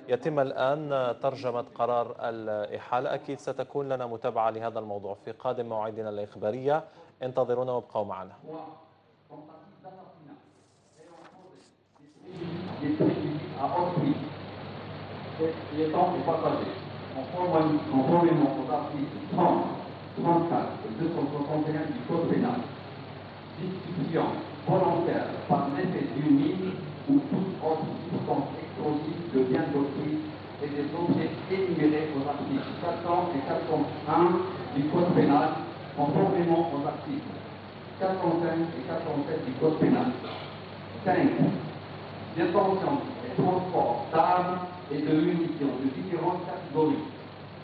يتم الآن ترجمة قرار الإحالة. أكيد ستكون لنا متابعة لهذا الموضوع في قادم مواعيدنا الإخبارية. انتظرونا وابقوا معنا. Il est temps de partager. Conformément aux articles 30, 34 et 261 du Code pénal, distribution volontaire par l'effet d'une mine ou toute autre substance explosive de biens d'autrui et des objets énumérés aux articles 400 et 401 du Code pénal, conformément aux articles 405 et 407 du Code pénal. 5. Détention et transport d'armes et de munitions de différentes catégories,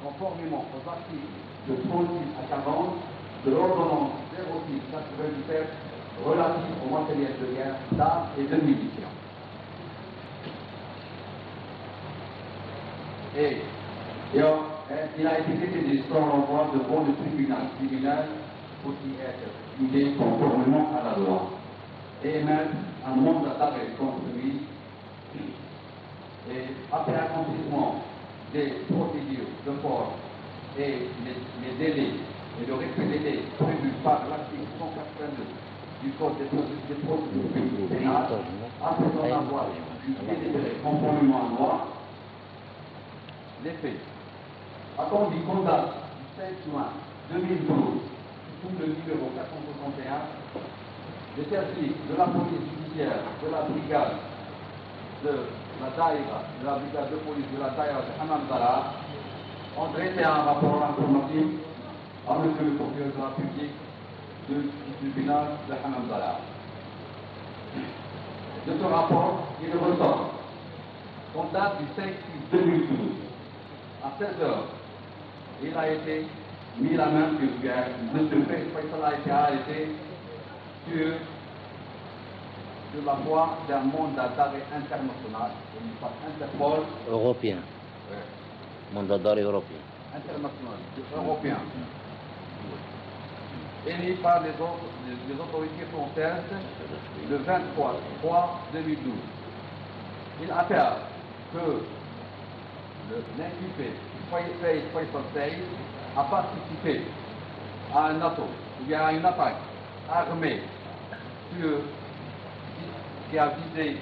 conformément aux articles de 36 à 40 de l'ordonnance 06-97 relative au matériel de guerre, d'armes et de munitions. Et il a été décidé sans renvoi devant le tribunal pour y être jugé conformément à la loi et émettre un mandat d'arrêt contre lui. Et après accomplissement des procédures de force et les délais et le respect des délais prévus par l'article 182 du Code des procédures pénales, après en avoir délibéré conformément à la loi, les faits. Attendu condat du 16 juin 2012, sous le numéro 461, les services de la police judiciaire de la brigade de la Daïra, de la brigade de police de la Daïra de Hammam Dara, ont dressé un rapport informatif à M. le procureur de la République du tribunal de Hammam Dara. De ce rapport, il ressort qu'on date du 5/6/2012, à 16h, il a été mis la main sur guerre. M. Faisal a été arrêté sur la voie d'un mandat d'arrêt international, par Interpol. Européen. Ouais. Mandat d'arrêt européen. International, européen. Émis par les autorités françaises le 23/3/2012. Il affirme que l'inculpé Faisal Saïd a participé à un assaut, ou bien à une attaque armée qui a visé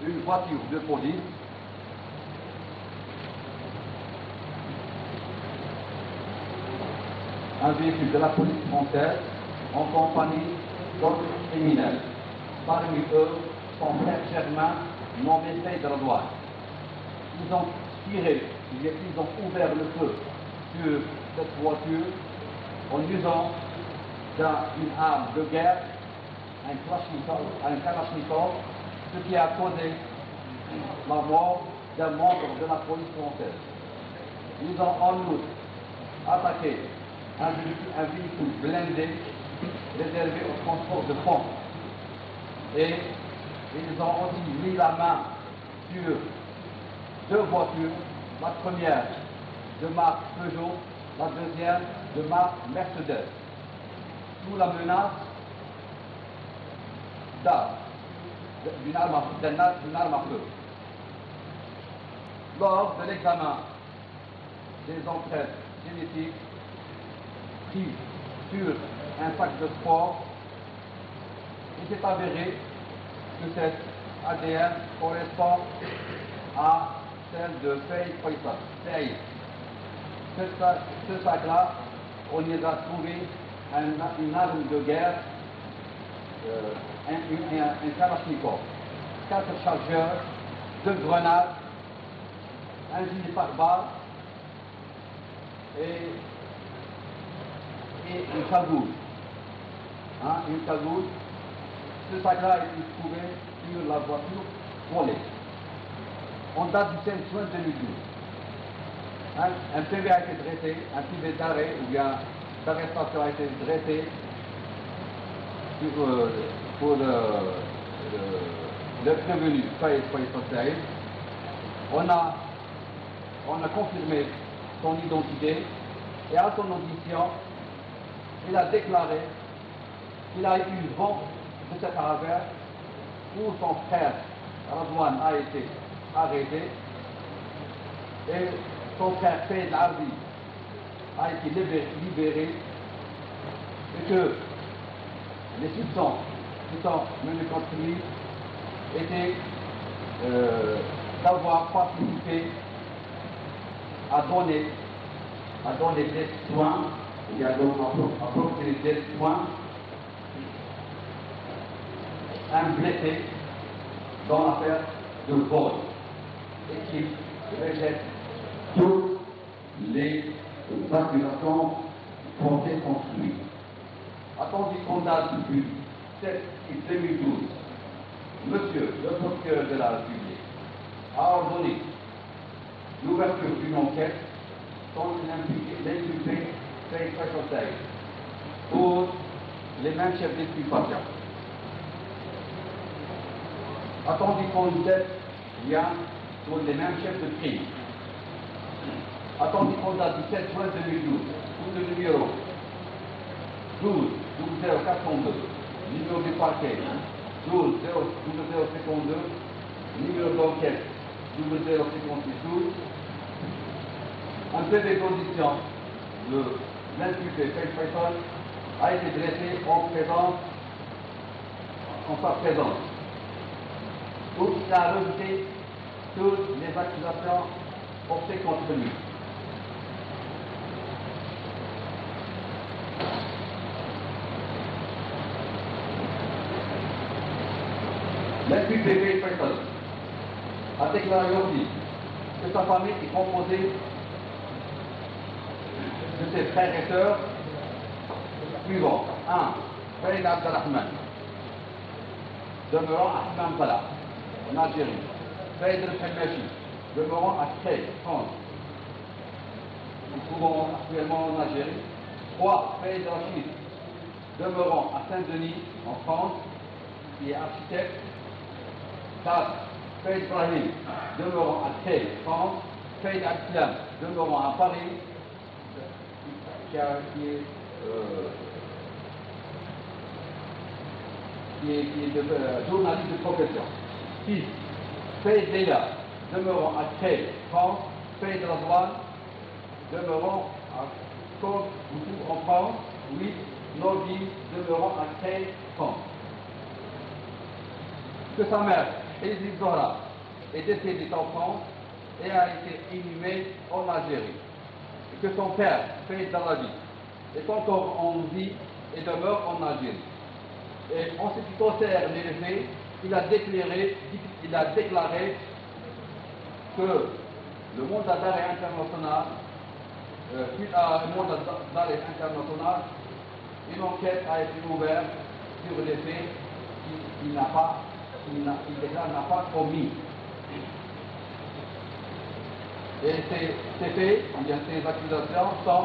une voiture de police un véhicule de la police française en compagnie d'autres criminels. Parmi eux, son frère Germain, nommé Saïd Radouane. Ils ont tiré, ils ont ouvert le feu sur cette voiture en usant d'une arme de guerre, un Kalachnikov, ce qui a causé la mort d'un membre de la police française. Ils ont en outre attaqué un véhicule blindé réservé au transport de fonds. Et ils ont aussi mis la main sur deux voitures, la première de marque Peugeot, la deuxième de marque Mercedes, sous la menace d'une arme à feu. Lors de l'examen des empreintes génétiques prises sur un sac de sport, il s'est avéré que cet ADN correspond à celle de Faïd Faisal. Ce sac-là, on y a trouvé une arme de guerre, un Kalachnikov, 4 chargeurs, 2 grenades, un gilet pare-balles et une cagoule. Une cagoule. Ce sac-là a été trouvé sur la voiture volée. En date du 16 juin 2012. Un PV a été dressé, un PV d'arrêt ou bien d'arrestation a été dressé pour le prévenu Faïd Saïd. On a confirmé son identité et à son audition, il a déclaré qu'il a eu vent de cette affaire où son frère Radouane a été arrêté et son frère Saïd Arbi a été libéré et que les soupçons qui sont menés contre lui étaient d'avoir participé à donner des soins, et à apporter des soins à un blessé dans l'affaire de vol et qui rejette toutes les accusations fondées contre lui. Attendu condamné du 7 août 2012, Monsieur le procureur de la République a ordonné l'ouverture d'une enquête contre l'impliqué Saïd Faisal pour les mêmes chefs d'exculpation. Attendu qu'on dette bien pour les mêmes chefs de crime. Attendu qu'on date du 7 juin 2012 pour le numéro 12 00402, numéro du parquet 12 052, numéro d'enquête 005612, un PV d'audition de l'impliqué Saïd Faisal a été dressé en sa présence, où il a rejeté toutes les accusations portées contre lui. L'impliqué Saïd Faisal a déclaré aussi que sa famille est composée de ses frères et sœurs suivants. 1. Saïd Abdelrahman, demeurant à Hammam Salah, en Algérie. Saïd El-Hamachi, demeurant à Crète, France. Nous trouvons actuellement en Algérie. 3. Saïd Rachid, demeurant à Saint-Denis, en France, qui est architecte. 4. Saïd Ibrahim, demeurant à Crète, France. Saïd Al-Islam, demeurant à Paris, qui est journaliste de profession. 6. Saïd Leila, demeurant à Crète, France. Saïd Radwan, demeurant à Côte en France. 8. Nordine, demeurant à Crète, France. Que sa mère, Elisabeth Zohra, est décédée en France et a été inhumée en Algérie. Et que son père, Saïd Dalabi, est encore en vie et demeure en Algérie. Et en ce qui concerne les faits, il a déclaré que le mandat d'arrêt international, suite à un mandat d'arrêt international, une enquête a été ouverte sur les faits qu'il n'a pas commis. Et ces faits, ces accusations sont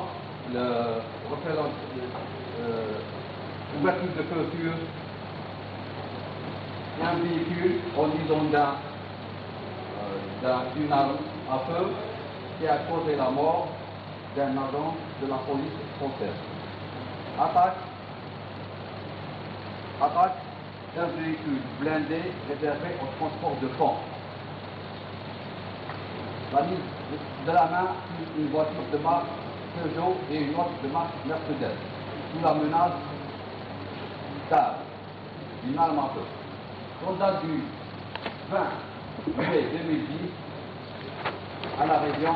l'ouverture de clôture d'un véhicule en usant d'une arme à feu qui a causé la mort d'un agent de la police française. Attaque d'un véhicule blindé réservé au transport de fonds. La mise de la main sur une voiture de marque Peugeot et une autre de marque Mercedes, sous la menace d'armes, d'une arme à feu. On date du 20 juillet 2010 à la région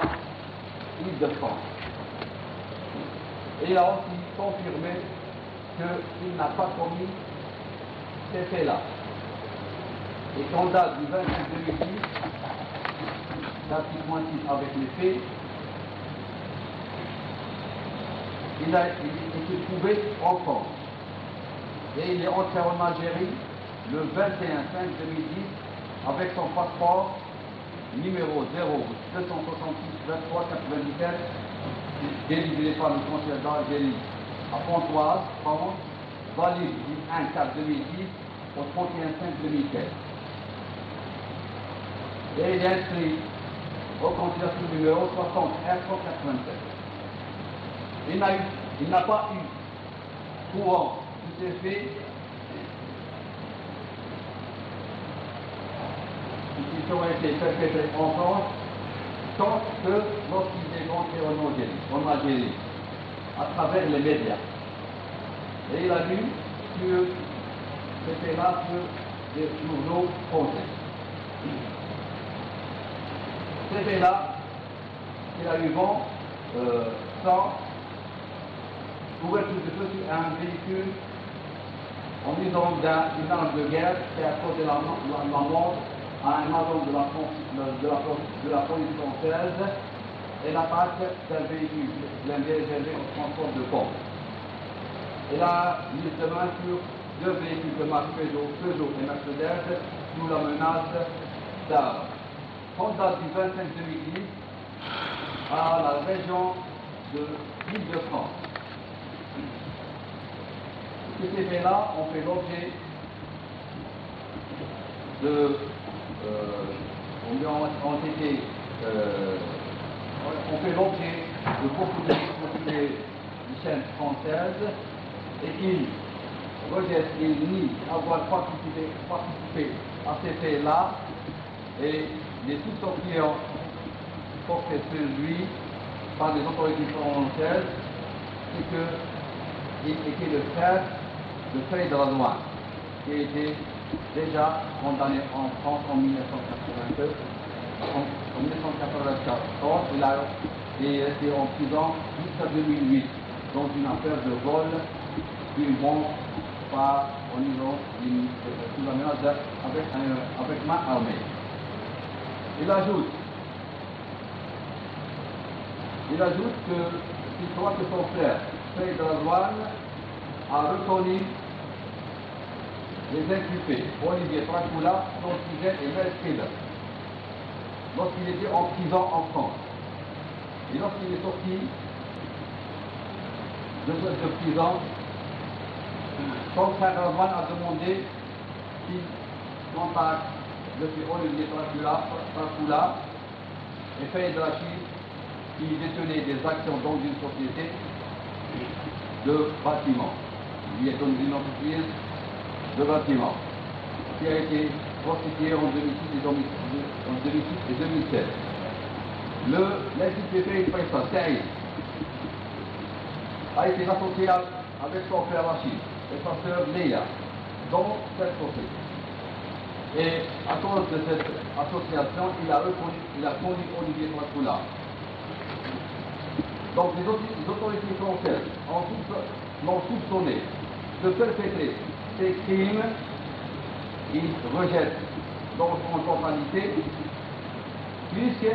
Île-de-France. Et il a aussi confirmé qu'il n'a pas commis ces faits-là. Et qu'on date du 20 juillet 2010, date qui coïncide avec les faits, il a été trouvé en France. Et il est entré en Algérie le 21 5 2010 avec son passeport numéro 0266 23 97 délivré par le consulat d'Algérie à Pontoise, France, valide du 1 4 2010 au 31 5 2015. Et il est inscrit au consulat numéro 60 187. Il n'a pas eu courant de ces faits qui ont été perpétrés en France, tant que lorsqu'il est rentré en Algérie, à travers les médias. Et il a lu sur ces faits-là sur des journaux français. Ces faits-là, il a eu vent sans ouverture de feu sur un véhicule en disant d'une arme de guerre qui a causé la mort à un agent de la police française et l'attaque d'un véhicule blindé réservé au transport de pommes. Et la mise de main sur deux véhicules de marque Peugeot et Mercedes sous la menace d'armes. En date du 25-2010 à la région de l'Île-de-France. Ces faits-là ont fait l'objet de ont fait l'objet de beaucoup de les chaînes françaises et qu'ils rejettent et nient avoir participé à ces faits-là et les soupçons qui ont porté sur lui par les autorités françaises, c'est qu'il était le frère de Feuille de la Douane, qui a été déjà condamné en France en 1982. En 1994, il a été en prison jusqu'à 2008 dans une affaire de vol d'une bombe au niveau sous la menace avec main armée. Il ajoute qu'il croit que son frère, Feuille de la Douane, a reconnu les inculpés, Olivier Francoula, son sujet et Mel Schiller, lorsqu'il était en prison en France. Et lorsqu'il est sorti de prison, son frère Radwan a demandé qu'il contacte M. Olivier Francoula et Feuille de la Chine, qui détenait des actions dans une société de bâtiment. Il est dans une entreprise de bâtiment qui a été constituée en 2006 et 2007. L'ICPP Faisal Saïd a été associé avec son frère Rachid et sa sœur Leia dans cette société. Et à cause de cette association, il a connu Olivier Francoula. Donc les autorités françaises l'ont soupçonné de perpétrer ces crimes. Ils rejettent dans son totalité, puisque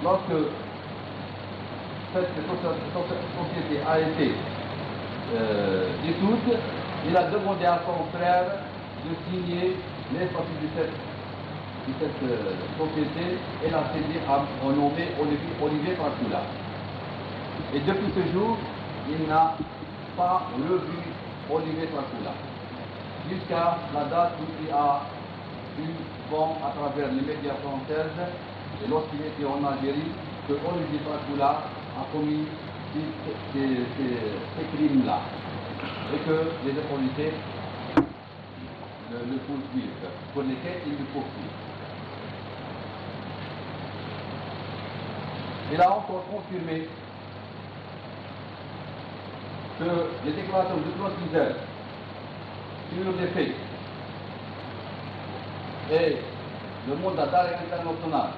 lorsque cette société a été dissoute, il a demandé à son frère de signer les statuts de cette société et l'a cédé au nommé Olivier Francoula. Et depuis ce jour, il n'a pas revu Olivier Francoula. Jusqu'à la date où il a vu vent à travers les médias français et lorsqu'il était en Algérie, que Olivier Francoula a commis ces crimes-là et que les autorités le poursuivent, pour lesquels ils le poursuivent. Il a encore confirmé que les déclarations de Claude Puzel sur les faits et le mandat d'arrêt international,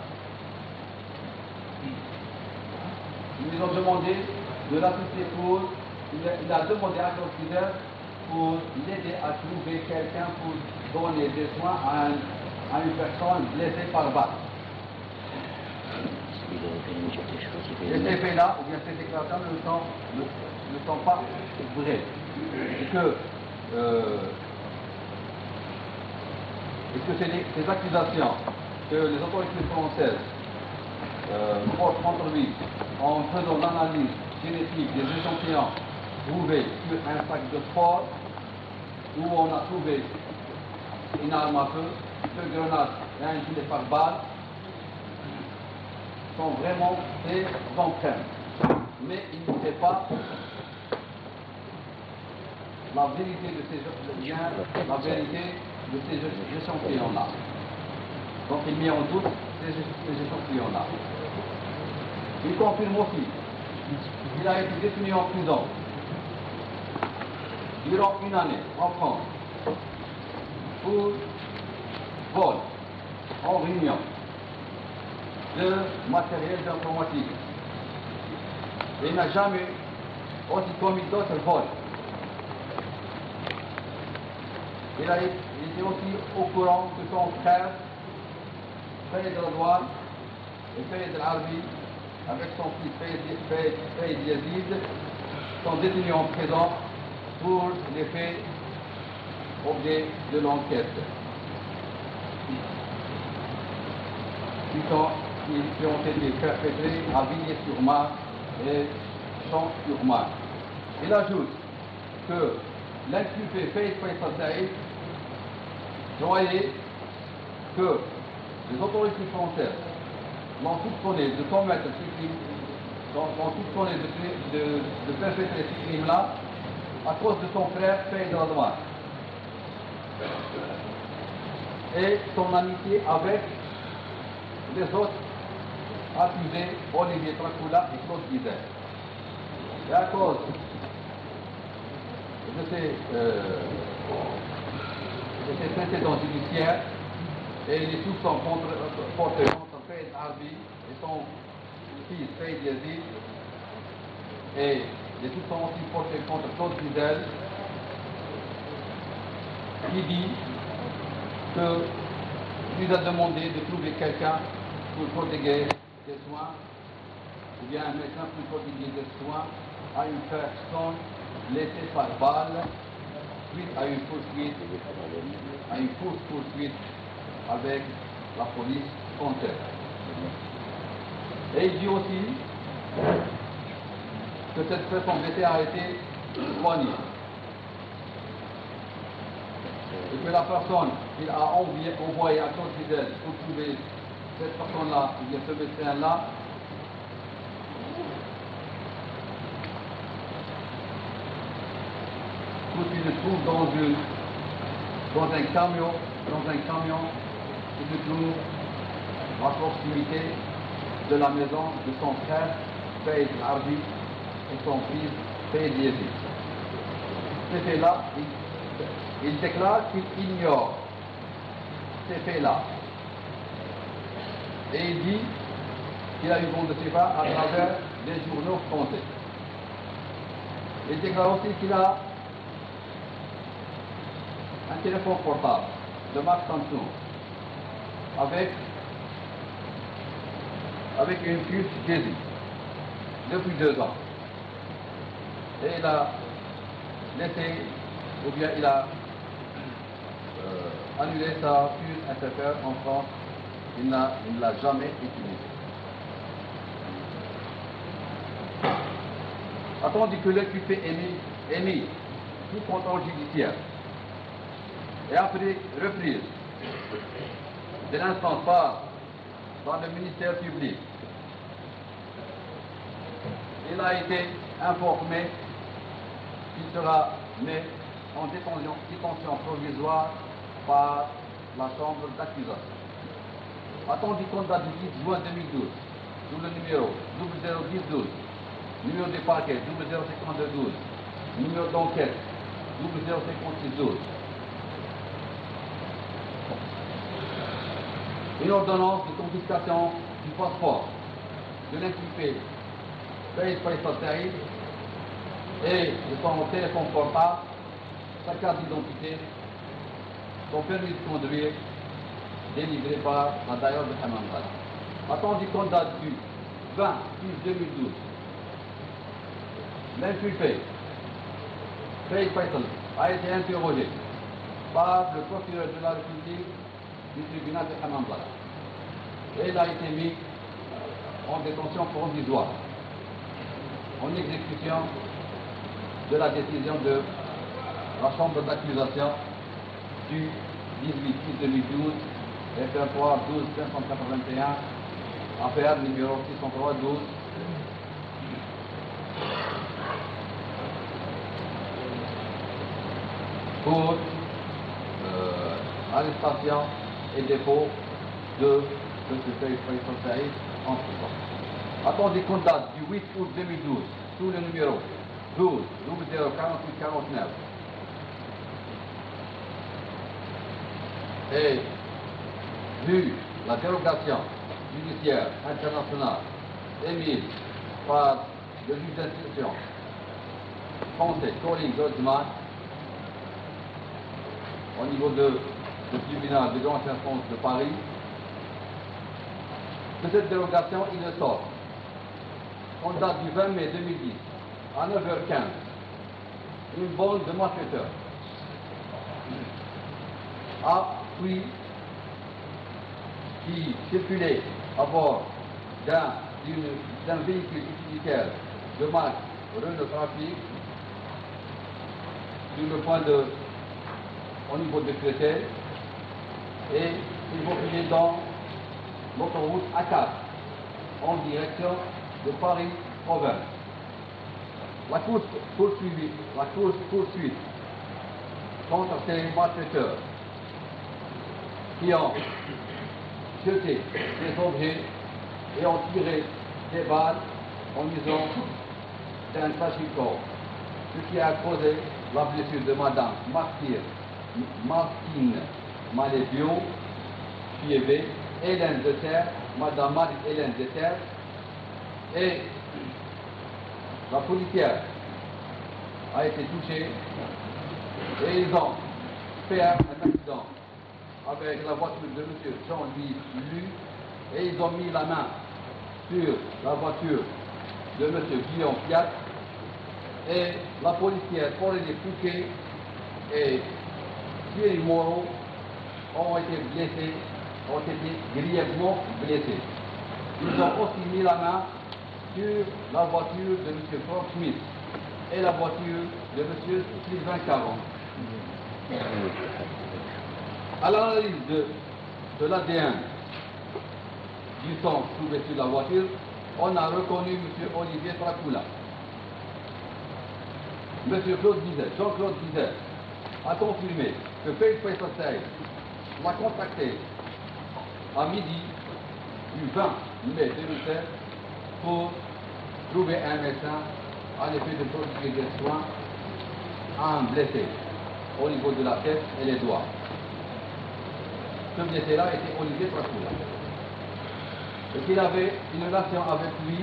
ils ont demandé de l'assister il a demandé à Claude Puzel pour l'aider à trouver quelqu'un pour donner des soins à une personne blessée par balle. Et ces faits-là, ou bien ces déclarations ne sont pas vraies. Et que ces accusations que les autorités françaises portent contre lui en faisant l'analyse génétique des échantillons trouvés sur un sac de sport où on a trouvé une arme à feu, deux grenades et un gilet pare-balles, sont vraiment des empreintes. Mais il ne sait pas la vérité de ces échantillons-là. Donc il met en doute ces échantillons-là. Il confirme aussi qu'il a été détenu en prison durant une année en France pour vol en réunion de matériel informatique. Il n'a jamais aussi commis d'autres vols. Il était aussi au courant que son frère, Fayed Radouane et Fayed Al-Arbi, avec son fils Fayed Yazid, sont détenus en prison pour les faits objets de l'enquête, qui ont été perpétrés à Villiers-sur-Marne et Champs-sur-Marne. Il ajoute que l'inculpé Fayed Faisal Saïd croyait que les autorités françaises l'ont soupçonné de commettre ce crime, l'ont soupçonné de perpétrer ce crime-là à cause de son frère Fayed Radouane et son amitié avec les autres accusés, Olivier Tracoula et Claude Guizet. Et à cause de ces précédents judiciaires et les soupçons portés contre Fayed Arbi et son fils Fayed Yazid et les soupçons aussi portés contre Claude Guizet, qui dit que lui a demandé de trouver quelqu'un pour prodiguer des soins, ou bien un médecin pour prodiguer des soins à une personne laissée par balle suite à une poursuite, avec la police française. Et il dit aussi que cette personne était arrêtée soignée. Et que la personne qu'il a envoyée à Claude Guizet pour trouver cette personne-là, ou bien ce médecin-là, il se trouve dans un camion qui se trouve à proximité de la maison de son frère Fayed Arbi et son fils Fayed Yazid. Ces faits-là, il déclare qu'il ignore ces faits-là. Et il dit qu'il a eu vent de ces faits à travers les journaux français. Il déclare aussi qu'il a un téléphone portable de marque Samsung avec une puce Jésus depuis 2 ans. Et il a laissé, ou bien il a annulé sa puce SFR en France. Il ne l'a jamais utilisée. Attendu que l'inculpé est mis sous contrôle judiciaire et après reprise de l'instance par le ministère public, il a été informé qu'il sera mis en détention provisoire par la chambre d'accusation. Attendu qu'on date du 10 juin 2012, sous le numéro 001012, numéro du parquet 005212, numéro d'enquête 005612. Une ordonnance de confiscation du passeport de l'inculpé Fayed Faisal Saïd et de son téléphone portable, sa carte d'identité, son permis de conduire délivré par la Daïra de Hamamdala. Attendu qu'on date du 20 2012, l'inculpé Fayed Faisal a été interrogé par le procureur de la République du tribunal de Hamamdala. Et il a été mis en détention provisoire, en exécution de la décision de la chambre d'accusation du 18 2012, référendum 12 581, affaire numéro 603 12. Pour arrestation et dépôt de M. Fayed Faisal Saïd en prison. Attendez qu'on date du 8 août 2012 sous le numéro 12 0048 49 et vu la dérogation judiciaire internationale émise par le juge d'instruction français Colin Goldsman au niveau du tribunal de grande instance de Paris, de cette dérogation il ressort en date du 20 mai 2010 à 9h15 une bande de malfaiteurs a pris qui circulait à bord d'un véhicule utilitaire de marque Renault Trafic sur le point au niveau de Créteil et ils vont filer dans l'autoroute A4 en direction de Paris-Province. La course poursuite contre ces malfaiteurs qui ont jeté des objets et ont tiré des balles en usant d'un classico, ce qui a causé la blessure de Madame Martine Malébio, Piévé, Hélène de Terre, Madame Marie-Hélène de Terre, et la policière a été touchée et ils ont fait un accident avec la voiture de M. Jean-Louis Lu et ils ont mis la main sur la voiture de M. Guillaume Fiat et la policière Aurélie Fouquet et Thierry Moreau ont été blessés, ont été grièvement blessés. Ils ont aussi mis la main sur la voiture de M. Frank Schmitt et la voiture de M. Sylvain Caron. À l'analyse de l'ADN du sang trouvé sur la voiture, on a reconnu M. Olivier Tracula. M. Jean-Claude Bizet a confirmé que Faith Faisal l'a contacté à midi du 20 mai 2016 pour trouver un médecin à l'effet de prodiguer des soins à un blessé au niveau de la tête et les doigts. Ce blessé-là était Olivier Tracula. Et qu'il avait une relation avec lui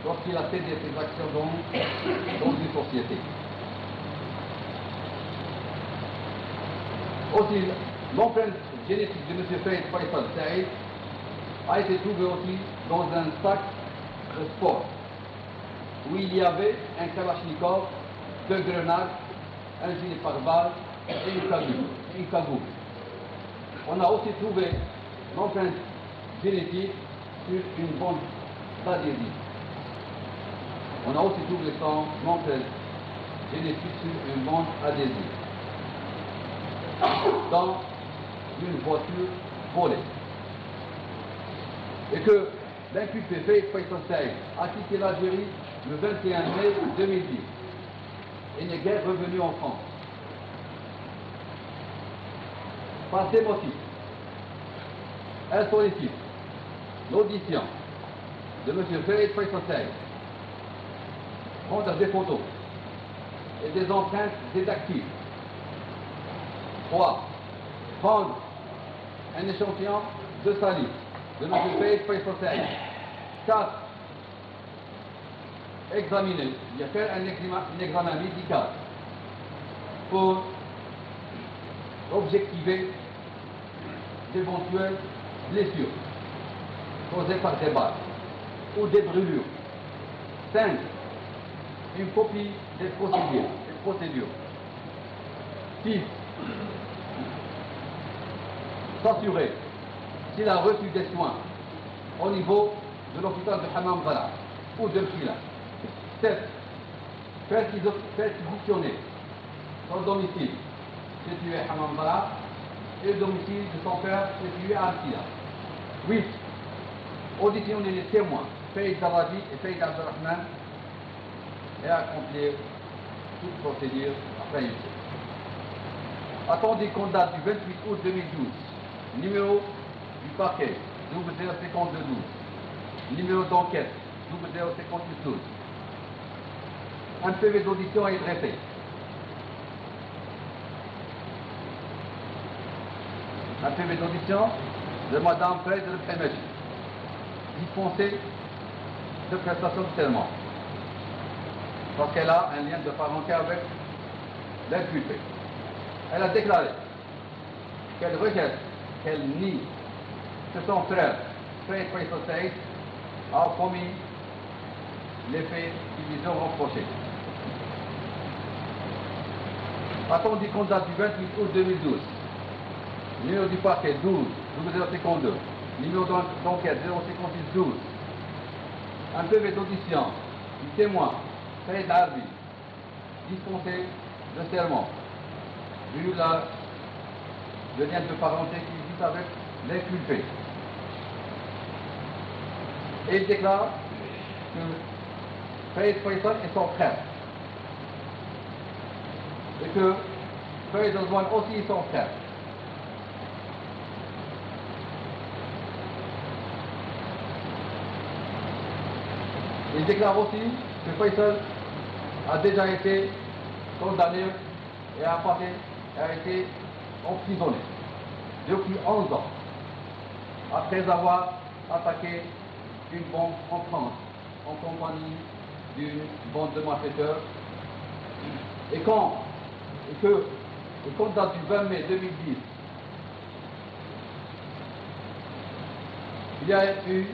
lorsqu'il a fait ses actions dans une société. Aussi, l'empreinte génétique de M. Faith Faisal Saïd a été trouvée aussi dans un sac de sport où il y avait un kalachnikov, 2 grenades, un gilet pare-balles et une cagoule. On a aussi trouvé l'empreinte génétique sur une bande d'adhésion. On a aussi trouvé son empreinte génétique sur une bande adhésive dans une voiture volée. Et que l'inculpé Faith Faisal Saïd a quitté l'Algérie le 21 mai 2010 et n'est guère revenu en France. Par ces motifs, elle sollicite l'audition de M. Faith Faisal Saïd, prendre des photos et des empreintes détectives. 3. Prendre un échantillon de salive de M. Faith Faisal Saïd. 4. Examiner, il y a faire un examen médical pour objectiver d'éventuelles blessures causées par des balles ou des brûlures. 5. Une copie des procédures. 6. S'assurer s'il a reçu des soins au niveau de l'hôpital de Hammam Bara ou de Mchila. 7. Perquisitionner son domicile situé à Hammam Bara et le domicile de son père situé à Mchila. 8. Auditionner les témoins, Faïd Daradi et Faïd Abdelrahman, et accomplir toute procédure après une chose. Attendez qu'on date du 28 août 2012, numéro du parquet 005212, numéro d'enquête 0052. Un PV d'audition est dressé. Un PV d'audition de Mme Fred Premesh, dispensée de prestation de serment, parce qu'elle a un lien de parenté avec l'inculpé. Elle a déclaré qu'elle rejette, qu'elle nie que son frère, Fred Faisal Saïd, a commis les faits qui lui ont reprochés. Attendu compte date du 28 août 2012, numéro du parquet 12 0052, numéro d'enquête 05612, un PV d'audition du témoin Saïd Arbi, dispensé de serment, vu le lien de parenté qui existe avec l'inculpé. Et il déclare que Saïd Faisal est son frère. Et que Faïd Ozwan aussi est son frère. Il déclare aussi que Faisal a déjà été condamné et a été emprisonné depuis 11 ans, après avoir attaqué une banque en France en compagnie d'une bande de malfaiteurs. Et quand date du 20 mai 2010, il y a eu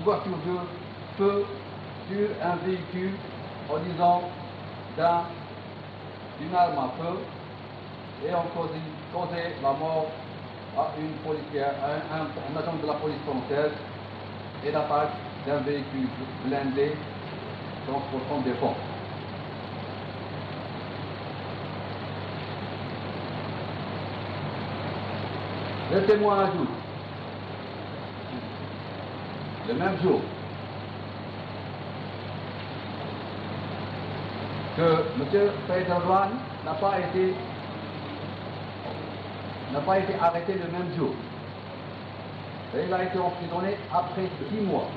ouverture de feu sur un véhicule en disant d'une arme à feu et ont causé la mort à une policière, un agent de la police française et l'attaque d'un véhicule blindé transportant des fonds. Le témoin ajoute, le même jour, que M. Saïd Ozwan n'a pas été arrêté le même jour. Et il a été emprisonné après 6 mois,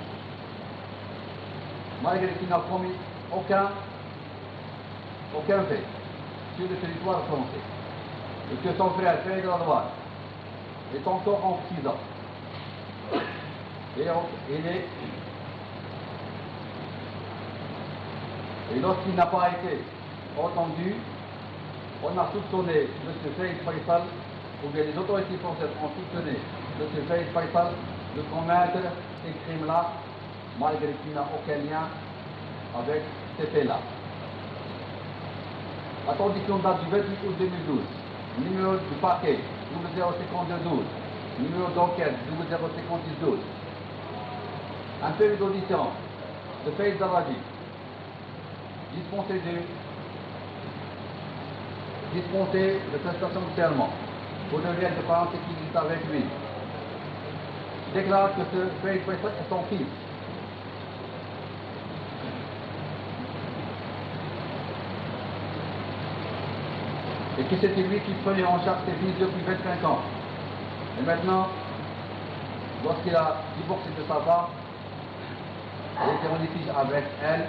malgré qu'il n'a commis aucun fait sur le territoire français. Et que son frère Saïd Ozwan est encore en prison. Et lorsqu'il n'a pas été entendu, on a soupçonné M. Saïd Faisal, ou bien les autorités françaises ont soupçonné M. Saïd Faisal de commettre ces crimes-là, malgré qu'il n'a aucun lien avec ces faits-là. La condition date du 28 août 2012, numéro du parquet 005212, numéro d'enquête 005612, un PV d'audition de Faïd Zarraji, dispensé de prestation de serment pour le lien de parenté qui existe avec lui, déclare que ce Faïd Faisal est son fils. Et que c'était lui qui prenait en charge ses fils depuis 25 ans. Et maintenant, lorsqu'il a divorcé de sa femme, il était en litige avec elle,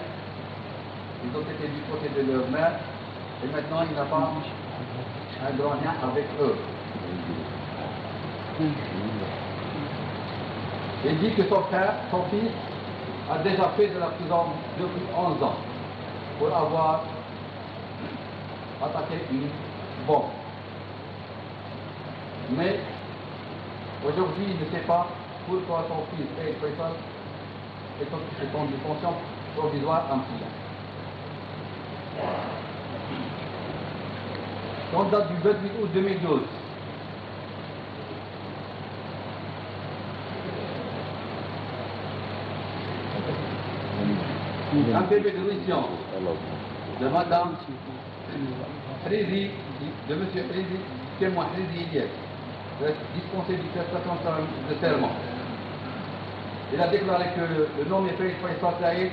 ils ont été du côté de leur mère, et maintenant il n'a pas un grand lien avec eux. Il dit que son frère, son fils, a déjà fait de la prison depuis 11 ans pour avoir attaqué une bombe. Mais aujourd'hui, il ne sait pas pourquoi son fils, Saïd Faisal, est en détention provisoire en prison. On date du 28 août 2012. Un PV de mission de Madame Frizi, de M. Frizi, témoin Frizi Iliès, dispensé du prestation de serment. Il a déclaré que le nom est Faïd Faisal Saïd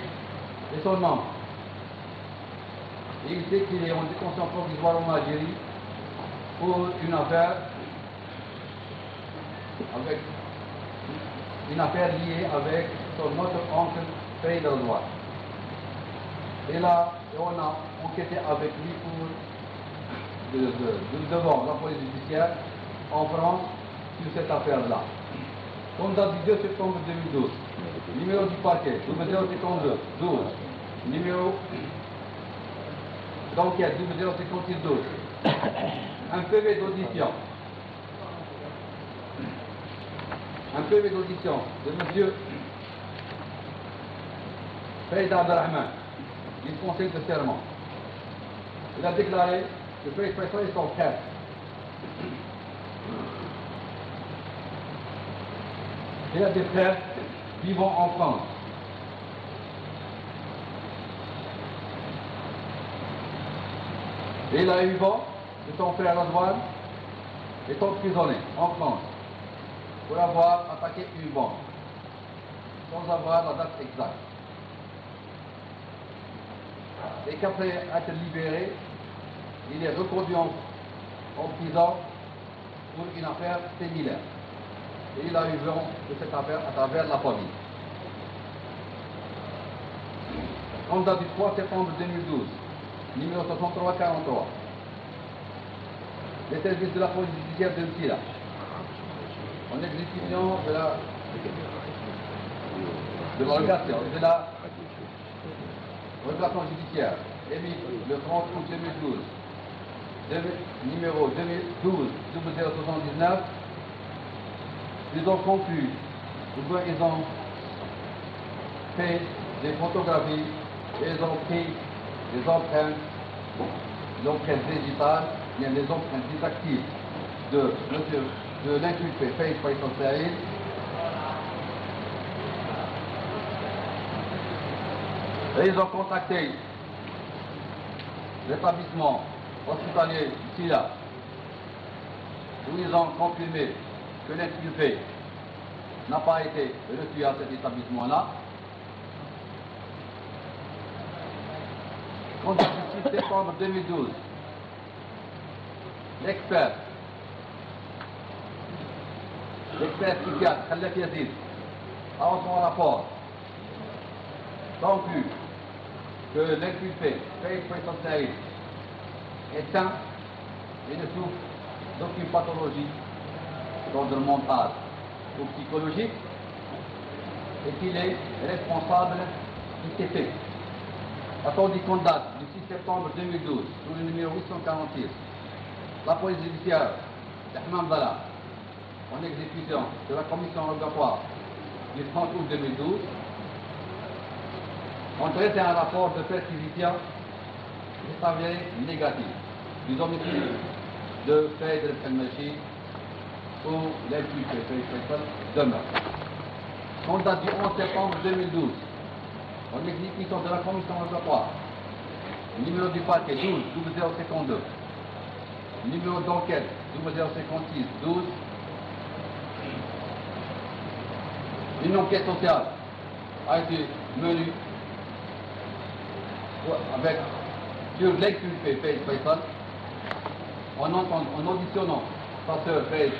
et son nom. Et il sait qu'il est en détention provisoire en Algérie pour une affaire avec une affaire liée avec son autre oncle, Faïd Radouane. Et là, on a enquêté avec lui devant la police judiciaire en France sur cette affaire-là. On date du 2 septembre 2012. Numéro du parquet, 0052 12. Numéro d'enquête, 0056 12. Un PV d'audition. Un PV d'audition de M. Faïd Abdelrahman, dispensé de serment. Il a déclaré que Faïd Faïsal est son frère. Il a des frères vivant en France. Et il a eu vent que son frère Radouane est emprisonné en France pour avoir attaqué une banque sans avoir la date exacte. Et qu'après être libéré, il est reconduit en prison pour une affaire similaire. Et il a eu vent de cette affaire à travers la famille. En date du 3 septembre 2012, numéro 6343, les services de la police judiciaire de Mtila, en exécution de la régulation judiciaire, émis le 30 août 2012, numéro 2012-0079, ils ont conclu, ils ont fait des photographies et ils ont pris des empreintes, l'empreinte digitale, bien les empreintes didactiques de l'inculpé Faïd Faïsal Saïd. Et ils ont contacté l'établissement hospitalier Sila, où ils ont confirmé que l'inculpé n'a pas été reçu à cet établissement-là. En 6 septembre 2012, l'expert psychiatre Khaled Yazid a en son rapport conclu que l'inculpé Faïd Faïsal Saïd est sain et ne souffre d'aucune pathologie d'ordre mental ou psychologique et qu'il est responsable de ces faits. Tandis qu'on date du 6 septembre 2012, sous le numéro 846, la police judiciaire d'Ahmed Dala, en exécution de la commission rogatoire du 30 août 2012, ont traité un rapport de perquisition qui s'est avéré négatif du domicile de Faïd El-Khalmachi où l'inculpé Faïd Faïsal demeure. En date du 11 septembre 2012, en exécution de la commission rogatoire, numéro du parquet 12 0052, numéro d'enquête 0056 12, une enquête sociale a été menée sur l'inculpé Faïd Faïsal en auditionnant sa sœur Faïd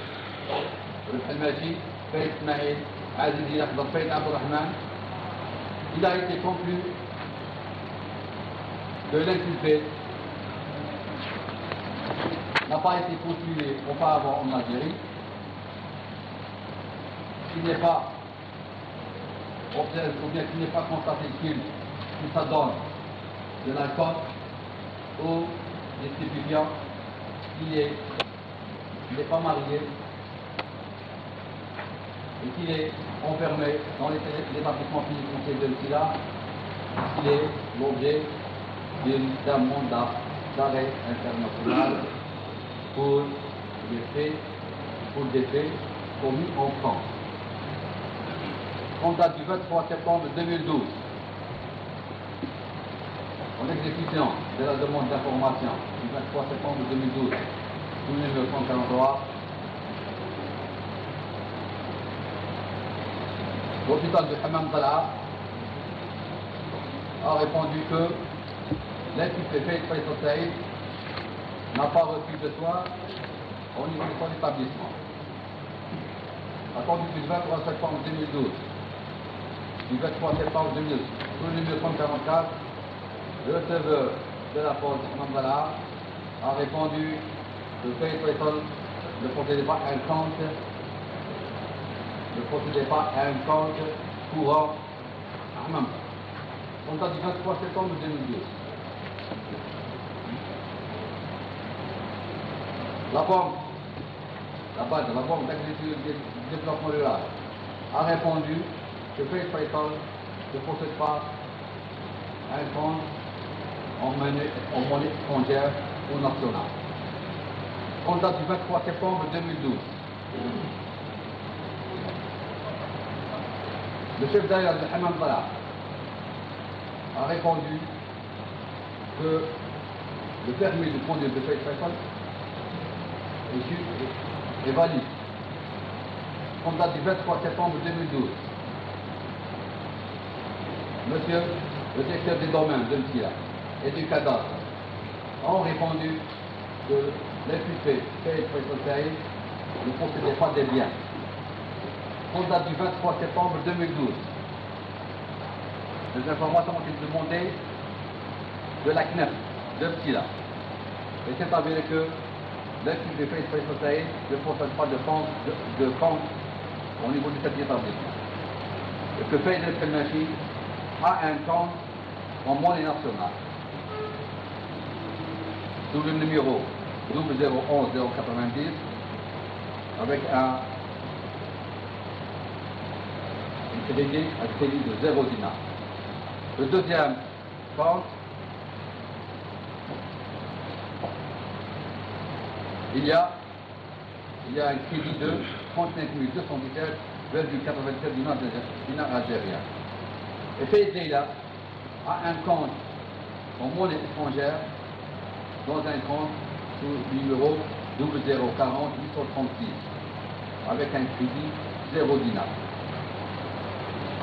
El-Khalmachi, Faïd Ismaïl, Azizi Akhdar, Faïd Abdelrahman. Il a été conclu que l'inculpé n'a pas été constitué auparavant en Algérie, qu'il n'est pas observé ou bien qu'il n'est pas constaté qu'il s'adonne de l'alcool ou des stupéfiants, qu'il n'est pas marié et qu'il est enfermé dans l'établissement pénitentiaire de Mtila, qu'il est l'objet d'un mandat d'arrêt international pour des faits commis en France. En date du 23 septembre 2012, en exécution de la demande d'information du 23 septembre 2012, sous le numéro 143, l'hôpital de Hammam Dala a répondu que l'inculpé Faïd Faïsal Saïd n'a pas reçu de soins au niveau de son établissement. à compter du 23 septembre 2012, du 23 septembre 2012, sous le numéro 144, le receveur de la poste Mandala a répondu que Faye Faisal ne possédait pas un compte, courant à Mamba. On date du 23 septembre 2012. La Banque d'agriculture et développement rural a répondu que Faye Faisal ne possède pas un compte en monnaie étrangère ou nationale. On date du 23 septembre 2012. Le chef d'ailleurs de Hamam Bala a répondu que le permis de conduire de Faye Faisal est valide. On date du 23 septembre 2012. Monsieur le directeur des domaines de Mtila et du cadastre ont répondu que l'imputé Faye Faisal ne possédait pas des biens. On date du 23 septembre 2012. Les informations ont été demandées de la CNEF de Mtila. Et c'est avéré que l'imputé Faye Faisal ne possède pas de compte au niveau de cet établissement. Et que Faye Faisal a un compte en monnaie nationale sous le numéro 0011 090 avec un crédit de 0 dinar. Le deuxième compte, il y a un crédit de 35 217,87 dinars algériens. Et Faye Faisal a un compte en monnaie étrangère dans un compte sous le numéro 0040 836 avec un crédit 0 dinar.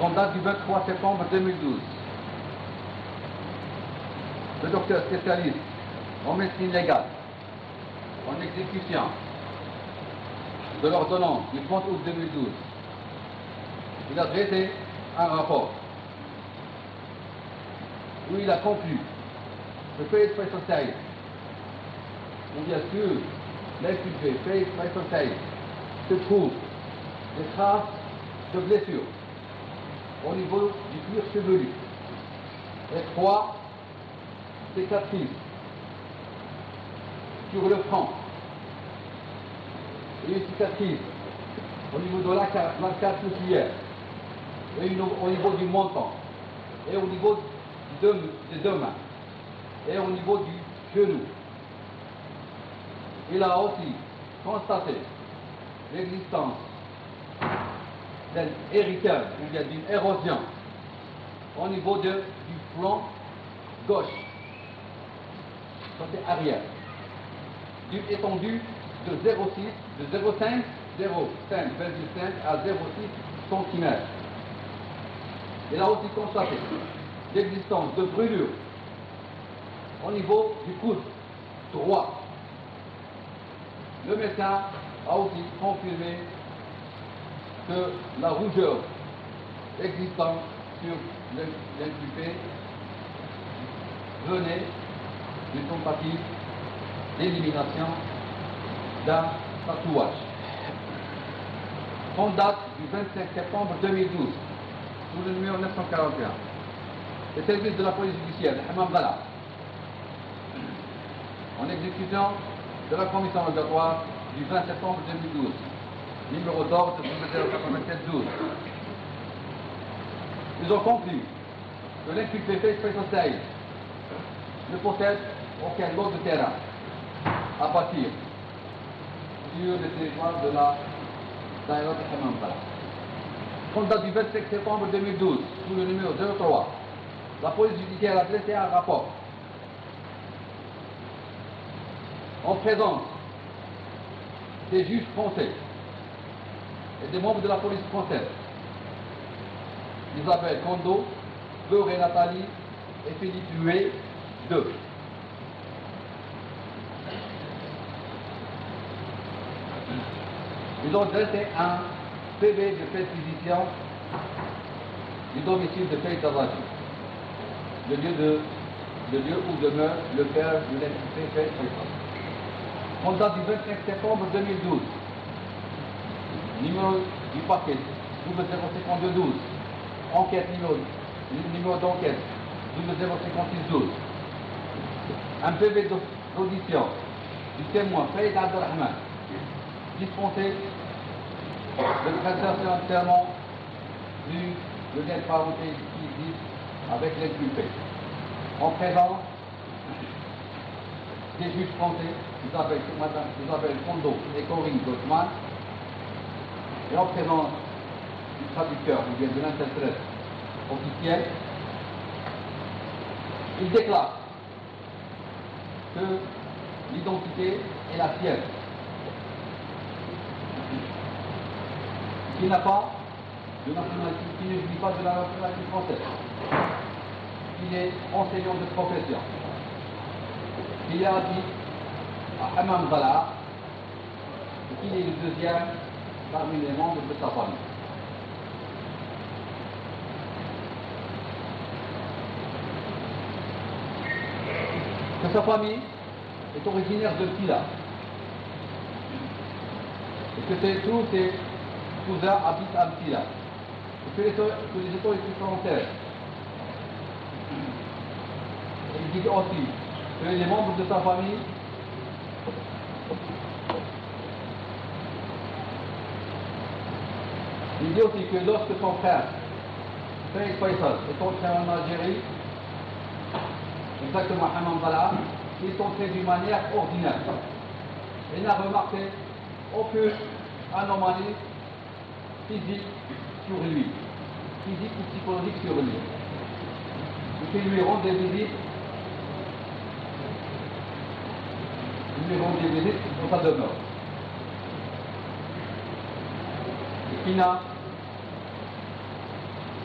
En date du 23 septembre 2012, le docteur spécialiste en médecine légale, en exécution de l'ordonnance du 30 août 2012, il a dressé un rapport où il a conclu que Faye Faisal, ou bien sûr l'imputé Faye Faisal, se trouve des traces de blessures au niveau du cuir chevelu et 3 cicatrices sur le front et une cicatrice au niveau de l'arcade sourcilière et une au niveau du menton et au niveau des deux mains et au niveau du genou. Il a aussi constaté l'existence d'un héritage ou bien d'une érosion au niveau du flanc gauche, côté arrière, d'une étendue de 0,5 à 0,6 cm. Il a aussi constaté l'existence de brûlures au niveau du coude droit. Le médecin a aussi confirmé que la rougeur existant sur l'imputé venait d'une tentative d'élimination d'un tatouage. En date du 25 septembre 2012, sous le numéro 941, les services de la police judiciaire de Hamam Bala, en exécution de la commission rogatoire du 20 septembre 2012, numéro d'ordre 097-12. Ils ont conclu que l'imputé Faye Faisal ne possède aucun lot de terrain à bâtir sur le territoire de la Daïra de Hamam Bala. En date du 25 septembre 2012, sous le numéro 03, la police judiciaire a dressé un rapport en présence des juges français et des membres de la police française, Isabelle Kondo, Fleur et Nathalie et Philippe Huet, 2. Ils ont dressé un PV de perquisition du domicile de Faïd Daraji, le lieu où demeure le père de l'inculpé Faïd Faisal. On date du 25 septembre 2012. Numéro du parquet 005212. Enquête numéro d'enquête 005612. Un PV d'audition du témoin Faïd Abdelrahman, dispensé de prestation entièrement du lien de parenté qui existe avec l'inculpé. En présence des juges français, Isabelle Kondo et Corinne Gottman, et en présence du traducteur ou bien de l'interprète officiel, il déclare que l'identité est la sienne, qui n'a pas de nationalité, qui ne vit pas de la nationalité française, qu'il est enseignant de profession, qu'il a dit à Hammam Zala, et qu'il est le deuxième parmi les membres de sa famille. Que sa famille est originaire de Pila, et que tous ses cousins habitent à Pila, et que les autorités françaises, il dit aussi que les membres de sa famille il dit aussi que lorsque son frère Faïd Faisal est entré en Algérie, exactement à Hammam Zala, il est entré d'une manière ordinaire. Il n'a remarqué aucune anomalie physique sur lui, physique ou psychologique sur lui. Et qu'il lui rend des visites, dans sa demeure. Et qu'il n'a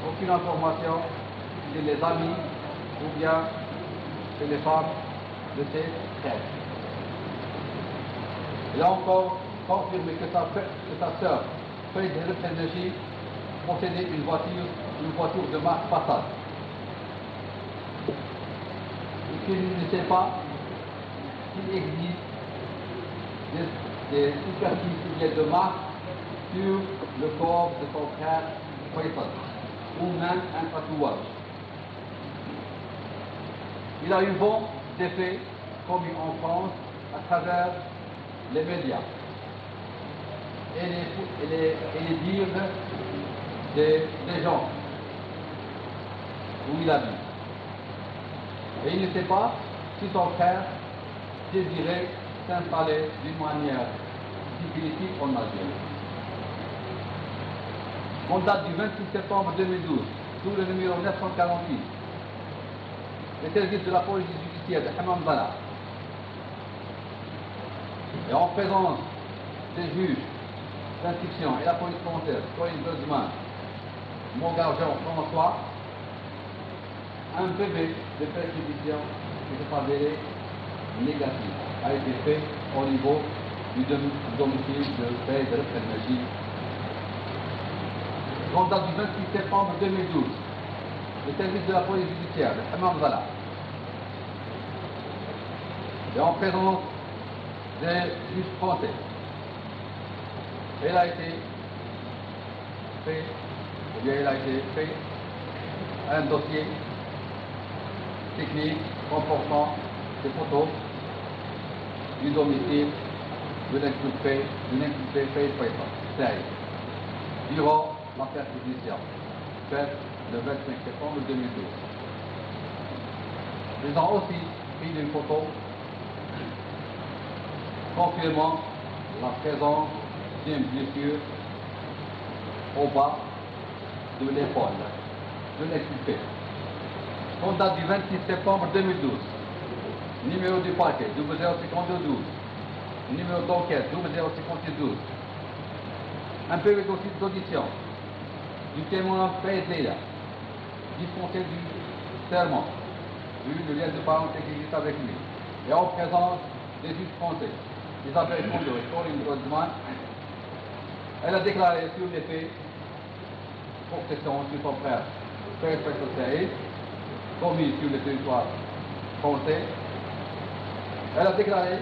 aucune information de les amis ou bien de les femmes de ses frères. Il a encore confirmé que sa sœur, Faïd Refeneji, possédait une voiture de marque Passat. Et qu'il ne sait pas qu'il existe des cicatrices de marque sur le corps de son frère Faisal, ou même un tatouage. Il a eu vent des faits commis en France à travers les médias et les dires des gens où il habite. Et il ne sait pas si son frère désirait s'installer d'une manière définitive en Algérie. On date du 26 septembre 2012, sous le numéro 948. Les services de la police judiciaire de Hammam Zala, et en présence des juges d'instruction et la police française, Corinne Gottman, Montgargeon François, un PV de perquisition qui s'est avéré négatif a été fait au niveau du domicile de Faïd Refeneji. En date du 26 septembre 2012, le service de la police judiciaire de Hammam Zala, et en présence des juges français, il a été fait un dossier technique comportant des photos du domicile de l'inculpé Faïd Faisal durant la perquisition faite le 25 septembre 2012. Ils ont aussi pris une photo confirmant la présence d'une blessure au bas de l'épaule de l'inculpé. On date du 26 septembre 2012. Numéro du parquet 005212. Numéro d'enquête 005612. Un PV d'audition du témoin Faïd Leila, dispensé du serment, le lien de parenté qui existe avec lui, et en présence des juges français, Isabelle Kondo et Corinne Gottman, Elle a déclaré sur les faits possession sur son frère Fayez Faisal Saïd, commis sur le territoire français. Elle a déclaré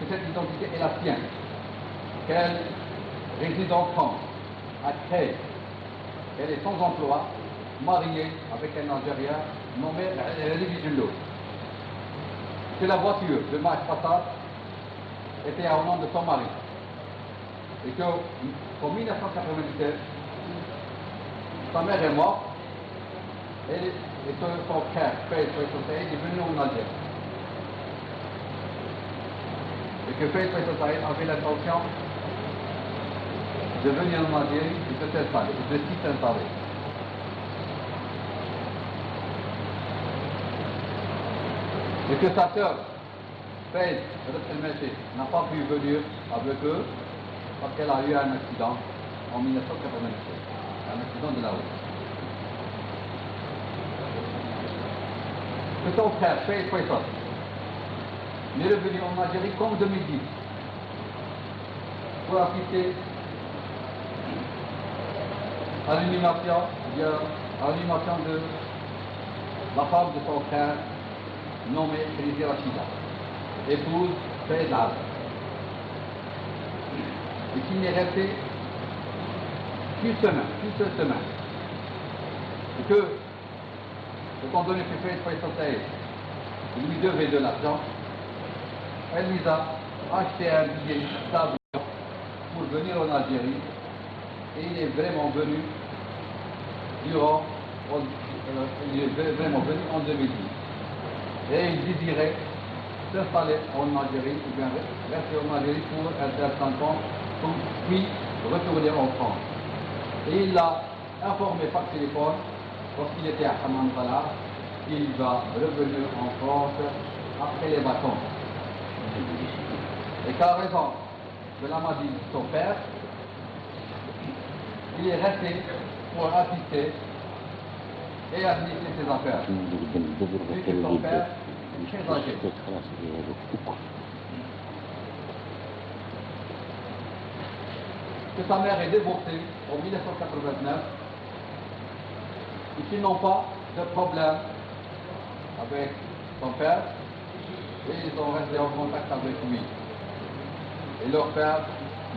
que cette identité est la sienne, qu'elle réside en France, à Créteil, qu'elle est sans emploi, mariée avec un Algérien nommé Rémi Jullo, que la voiture de marque Passat était au nom de son mari, et qu'en 1997, sa mère est morte, et son frère, Fayez Faisal Saïd, est venu en Algérie. Et que Fayez Faisal Saïd avait l'intention de venir en Algérie et de s'installer, de s'y installer. Et que sa sœur, Fayez Faisal n'a pas pu venir avec eux parce qu'elle a eu un accident en 1997, un accident de la route. Que son frère, Fayez Faisal, est revenu en Algérie comme 2010 pour assister à l'animation de la femme de son frère nommée Khadija Rachida, épouse Fayez Al, et qui n'est resté qu'une seule semaine. Et que, étant donné que Fayez Faisal Saïd lui devait de l'argent, elle lui a acheté un billet d'avion pour venir en Algérie, et il est vraiment venu en 2010. Et il désirait s'installer en Algérie, ou bien rester en Algérie pour un certain temps, puis retourner en France. Et il l'a informé par téléphone, lorsqu'il était à Hammam Salah, qu'il va revenir en France après les vacances. Et qu'à raison de la maladie de son père, il est resté pour assister et administrer ses affaires. Vu que son père est très âgé. Que sa mère est divorcée en 1989 et qu'ils n'ont pas de problème avec son père et ils sont restés en contact avec lui. Et leur père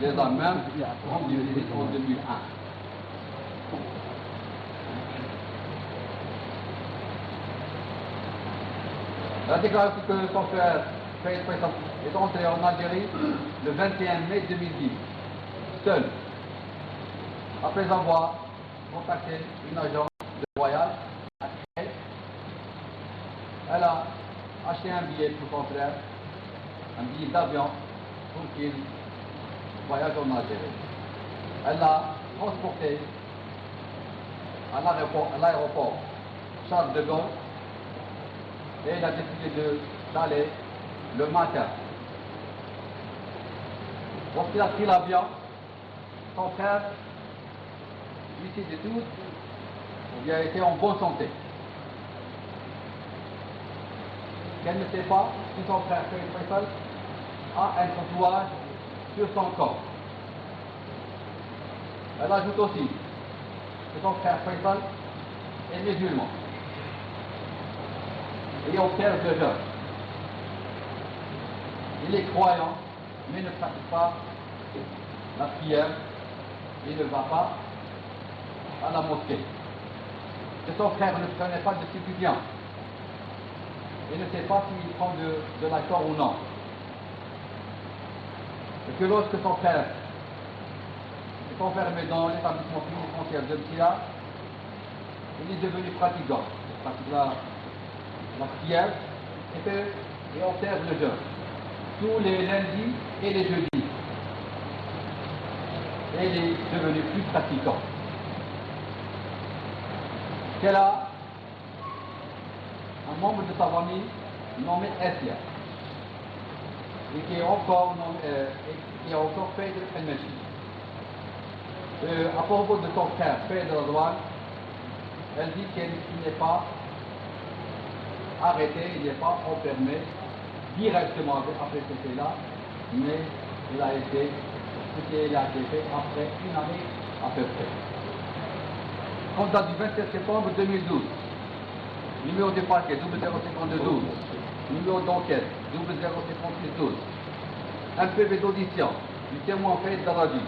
les a même rendus visite en 2001. La déclaration que son frère Fayez Faisal est entré en Algérie le 21 mai 2010, seul, après avoir contacté une agence de voyage à Créteil. Elle a acheté un billet pour son frère, un billet d'avion pour qu'il voyage en Algérie. Elle l'a transporté à l'aéroport Charles de Gaulle et elle a décidé d'aller le matin. Lorsqu'il a pris l'avion, son frère, lucide et tout, il a été en bonne santé. Elle ne sait pas si son frère Fayez Faisal a un tatouage sur son corps. Elle ajoute aussi que son frère Faisal est musulman et observe le jeûne. Il est croyant, mais ne pratique pas la prière et ne va pas à la mosquée. Que son frère ne prenait pas de stupéfiants et ne sait pas s'il prend de l'alcool ou non. Et que lorsque son frère est enfermé dans l'établissement pénitentiaire de Mtila, il est devenu pratiquant. Il pratique la prière et observe le jeûne tous les lundis et les jeudis. Et il est devenu plus pratiquant. Qu'elle a un membre de sa famille nommé Essia, et qui est encore fait de Al-Majid. À propos de son frère, Fayez Radouane, elle dit qu'il n'est pas arrêté, il n'est pas enfermé directement après ce fait-là, mais il a été ce qui a été fait après une année à peu près. Compte date du 27 septembre 2012. Numéro du parquet 005212. Numéro d'enquête 005612. Un PV d'audition du témoin fait Daradi.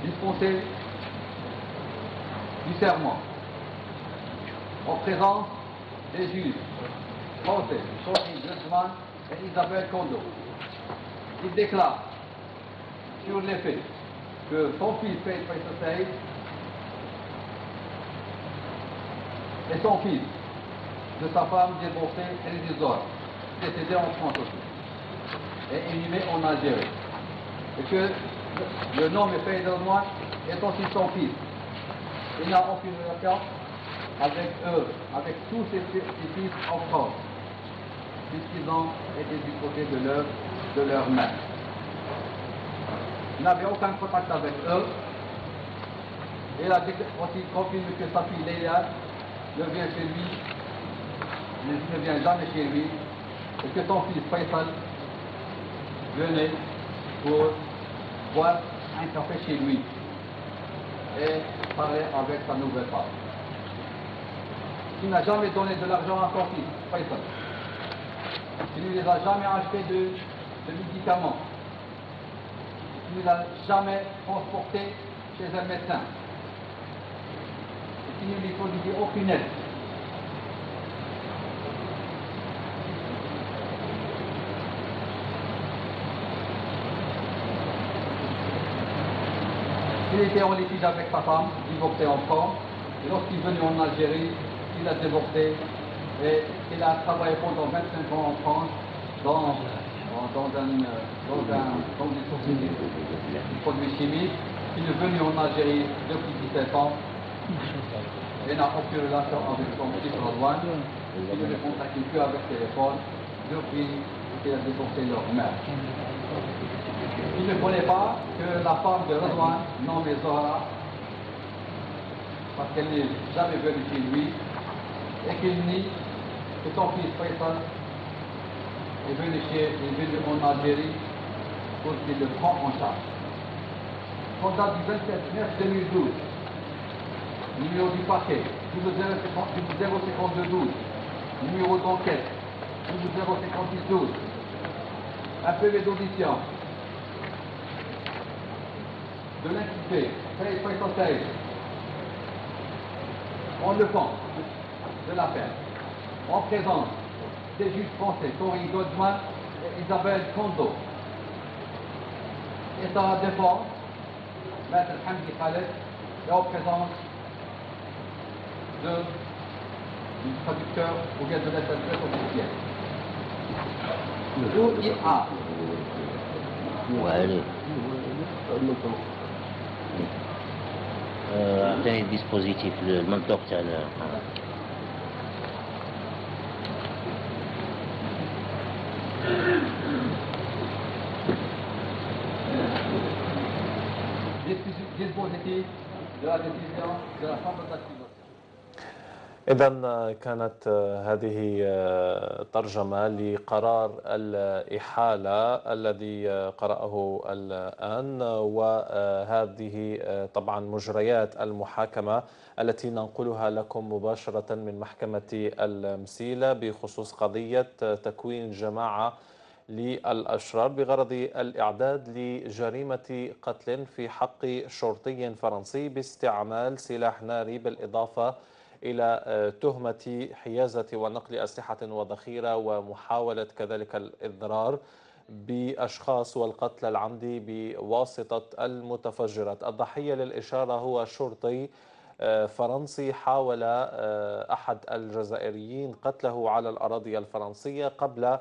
Dispensé du serment. En présence des juges français, Sophie Guzman et Isabelle Kondo. Il déclare sur les faits que son fils Faith Faisal Saïd et son fils de sa femme divorcée Elie Zor, décédé en France aussi, et inhumé en Algérie. Et que le nom de Faith Noir est aussi son fils. Il n'a aucune relation avec eux, avec tous ses fils en France, puisqu'ils ont été du côté de leur mère. Il n'avait aucun contact avec eux. Il a aussi confirmé que sa fille Léa ne vient chez lui, ne vient jamais chez lui, et que son fils Faisal venait pour boire un café chez lui et parler avec sa nouvelle femme. Il n'a jamais donné de l'argent à son fils, Faisal. Il ne les a jamais achetés de médicaments. Il ne l'a jamais transporté chez un médecin. Et il ne lui prodiguait aucune aide. Il était en litige avec sa femme, divorcé en France, et lorsqu'il est venu en Algérie, il a divorcé et il a travaillé pendant 25 ans en France dans une société de produits chimiques. Il est venu en Algérie depuis 17 ans et n'a aucune relation avec son fils Radouane. Il ne le contacte que avec téléphone depuis qu'il a divorcé leur mère. Il ne connaît pas que la femme de Radouane, nommée Zora, parce qu'elle n'est jamais venue chez lui, et qu'il nie que son fils Faisal est venu en Algérie pour qu'il le prenne en charge. En date du 27 mars 2012, numéro du paquet 005212, numéro d'enquête 005612, un PV d'audition de l'inculpé Faisal Saïd en le fond de l'affaire, en présence des juges français Corinne Goldman et Isabelle Kondo, et sa défense, Maître Hamdi Khaled, et en présence du traducteur ou bien de l'interprète officiel. Où il a وعليه أعطيني الديسبوزيتيف المنطوق تاع dispositif de la décision de la Chambre d'accusation. إذا كانت هذه ترجمة لقرار الإحالة الذي قرأه الآن، وهذه طبعا مجريات المحاكمة التي ننقلها لكم مباشرة من محكمة المسيلة بخصوص قضية تكوين جماعة للأشرار بغرض الإعداد لجريمة قتل في حق شرطي فرنسي باستعمال سلاح ناري، بالإضافة إلى تهمة حيازة ونقل أسلحة وذخيرة ومحاولة كذلك الإضرار بأشخاص والقتل العمدي بواسطة المتفجرات. الضحية للإشارة هو شرطي فرنسي حاول أحد الجزائريين قتله على الأراضي الفرنسية قبل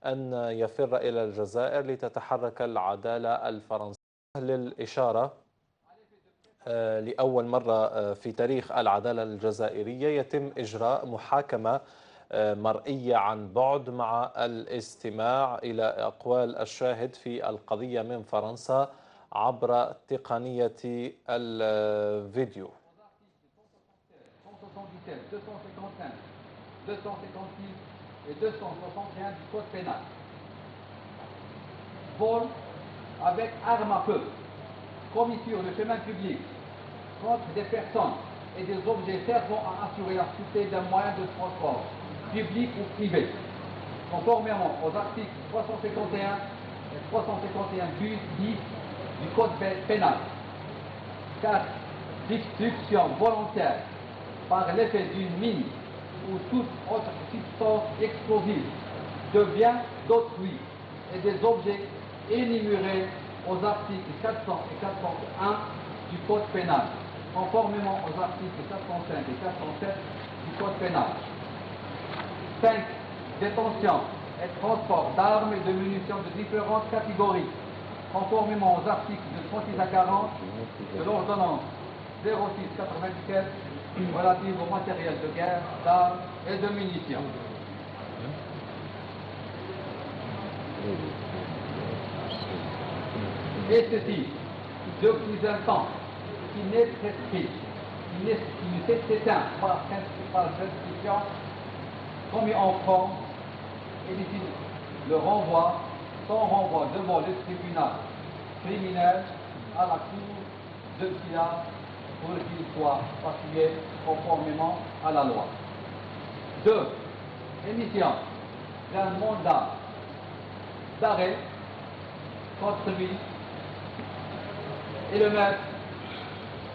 أن يفر إلى الجزائر لتتحرك العدالة الفرنسية. للإشارة لأول مرة في تاريخ العدالة الجزائرية يتم إجراء محاكمة مرئية عن بعد مع الاستماع إلى أقوال الشاهد في القضية من فرنسا عبر تقنية الفيديو. 256 et 261 du Code pénal. Vol avec arme à feu, commis sur le chemin public contre des personnes et des objets servant à assurer la sûreté d'un moyen de transport, public ou privé, conformément aux articles 351 et 351 bis du Code pénal. 4. Destruction volontaire par l'effet d'une mine ou toute autre substance explosive de biens d'autrui et des objets énumérés aux articles 400 et 401 du Code pénal, conformément aux articles 405 et 407 du Code pénal. 5. Détention et transport d'armes et de munitions de différentes catégories, conformément aux articles de 36 à 40 de l'ordonnance 0697 relative au matériel de guerre, d'armes et de munitions. Et ceci, depuis un temps qui n'est prescrit, qui ne s'est éteint par prescription, commis en France, et d'ici le renvoi, son renvoi devant le tribunal criminel à la cour de Pilat pour qu'il soit statué conformément à la loi. 2. Émission d'un mandat d'arrêt contre lui et le mettre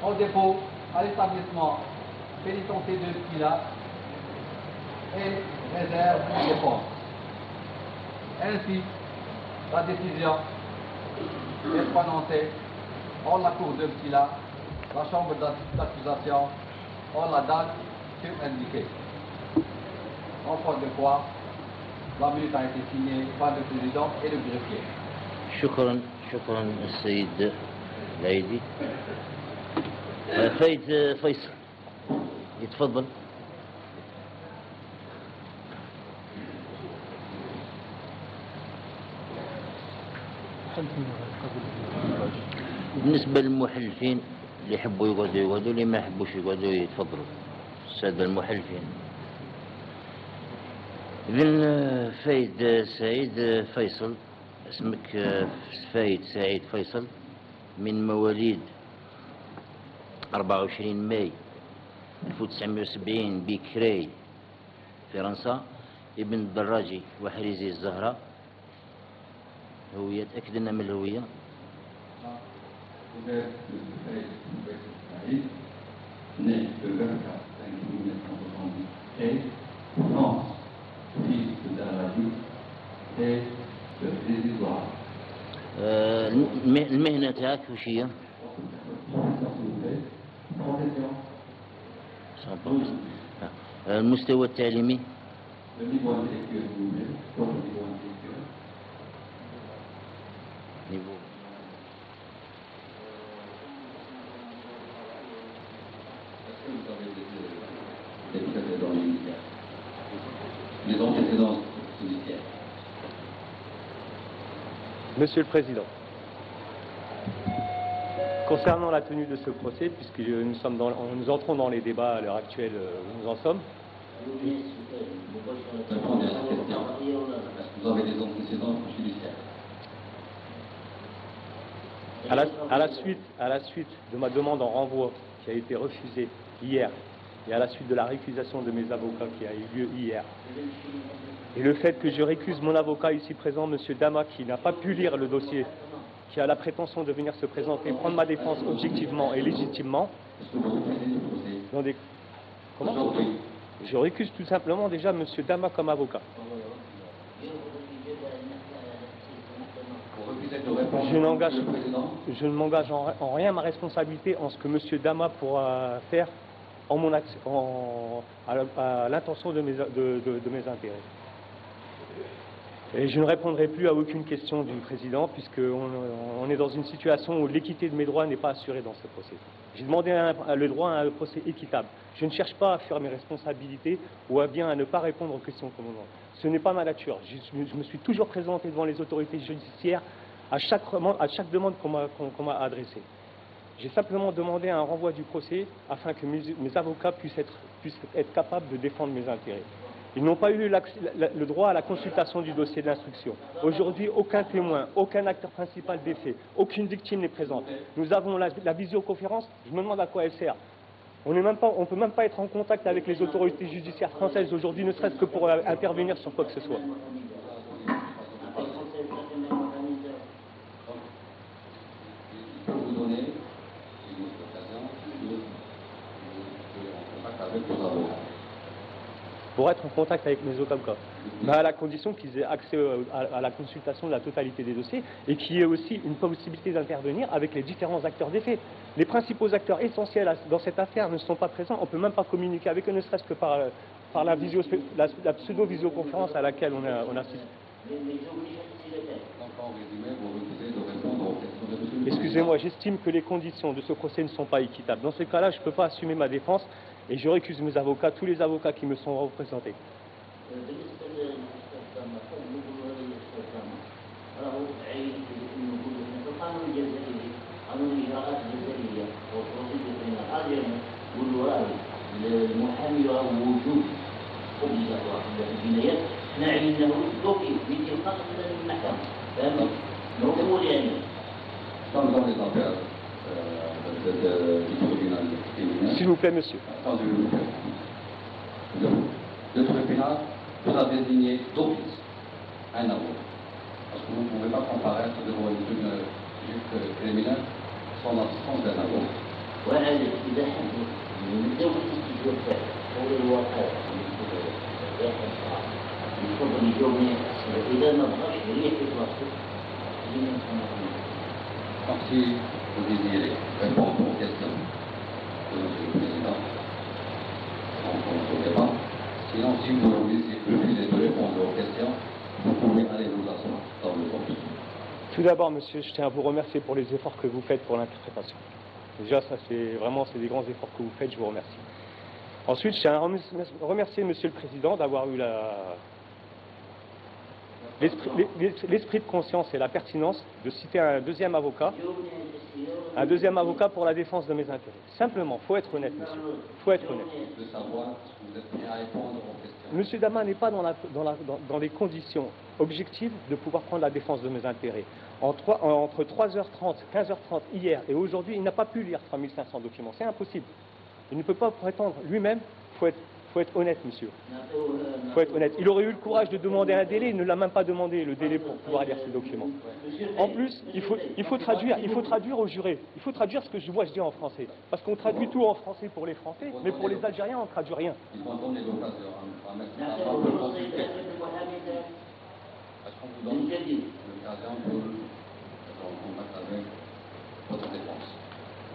en dépôt à l'établissement pénitentiaire de Pilat et réserve de défense. Ainsi, la décision est prononcée en la cour de Pilat, la chambre d'accusation, en la date indiquée. En fait de quoi, la minute a été signée par le président et le greffier. شكرا السيد العيدي. فايد فيصل يتفضل. بالنسبة للمحلفين اللي يحبوا يقعدوا اللي ما يحبوش يقعدوا يتفضلوا. السادة المحلفين. إذن فايد سعيد فيصل، اسمك فايد سعيد فيصل، من مواليد 24 ماي 1970 بكراي فرنسا، ابن الدراجي وحريزي الزهراء. هوية، تأكد لنا من الهوية. المهنة تاعك وش هي؟ المستوى التعليمي؟ نيفو. Monsieur le Président, concernant la tenue de ce procès, puisque nous entrons dans les débats à l'heure actuelle où nous en sommes, à la suite de ma demande en renvoi qui a été refusée hier, et à la suite de la récusation de mes avocats qui a eu lieu hier, et le fait que je récuse mon avocat ici présent, M. Dama, qui n'a pas pu lire le dossier, qui a la prétention de venir se présenter, prendre ma défense objectivement et légitimement, Comment ? Je récuse tout simplement déjà M. Dama comme avocat. Je ne m'engage en rien ma responsabilité en ce que M. Dama pourra faire à l'intention de mes intérêts. Et je ne répondrai plus à aucune question du président, puisqu'on est dans une situation où l'équité de mes droits n'est pas assurée dans ce procès. J'ai demandé le droit à un procès équitable. Je ne cherche pas à fuir mes responsabilités ou à bien à ne pas répondre aux questions qu'on me demande. Ce n'est pas ma nature. Je me suis toujours présenté devant les autorités judiciaires à chaque demande qu'on m'a adressée. J'ai simplement demandé un renvoi du procès afin que mes avocats puissent être capables de défendre mes intérêts. Ils n'ont pas eu le droit à la consultation du dossier d'instruction. Aujourd'hui, aucun témoin, aucun acteur principal des faits, aucune victime n'est présente. Nous avons la visioconférence, je me demande à quoi elle sert. On ne peut même pas être en contact avec les autorités judiciaires françaises aujourd'hui, ne serait-ce que pour intervenir sur quoi que ce soit. Je peux vous donner une autre occasion en contact avec vos avocats. Pour être en contact avec mes avocats, mais à la condition qu'ils aient accès à la consultation de la totalité des dossiers et qu'il y ait aussi une possibilité d'intervenir avec les différents acteurs des faits. Les principaux acteurs essentiels dans cette affaire ne sont pas présents, on ne peut même pas communiquer avec eux, ne serait-ce que par la pseudo-visioconférence à laquelle on assiste. Excusez-moi, j'estime que les conditions de ce procès ne sont pas équitables. Dans ce cas-là, je ne peux pas assumer ma défense et je récuse mes avocats, tous les avocats qui me sont représentés. Dans les affaires du tribunal criminel. S'il vous plaît, monsieur. Le tribunal vous a désigné d'office un avocat. Parce que vous ne pouvez pas comparaître devant une juge criminelle sans l'assistance d'un avocat. Donc, si vous désirez répondre aux questions de M. le Président, on commence au débat. Sinon, si vous refusez de répondre aux questions, vous pouvez aller vous asseoir dans le groupe. Tout d'abord, monsieur, je tiens à vous remercier pour les efforts que vous faites pour l'interprétation. Déjà, ça, c'est des grands efforts que vous faites, je vous remercie. Ensuite, je tiens à remercier monsieur le Président d'avoir eu l'esprit de conscience et la pertinence de citer un deuxième avocat pour la défense de mes intérêts. Simplement, il faut être honnête, monsieur. Il faut être honnête. De savoir si vous êtes prêt à répondre aux questions. Monsieur Dama n'est pas dans les conditions objectives de pouvoir prendre la défense de mes intérêts. Entre 3h30, 15h30 hier et aujourd'hui, il n'a pas pu lire 3500 documents. C'est impossible. Il ne peut pas prétendre lui-même. Il faut être honnête, monsieur. Il faut être honnête. Il aurait eu le courage de demander un délai, il ne l'a même pas demandé, le délai pour pouvoir lire ces documents. En plus, il faut traduire aux jurés. Il faut traduire ce que je dis en français. Parce qu'on traduit tout en français pour les Français, mais pour les Algériens, on ne traduit rien. Ils vont donner l'occasion à mettre à part de consulter. Est-ce qu'on vous donne l'occasion de en contact avec votre défense?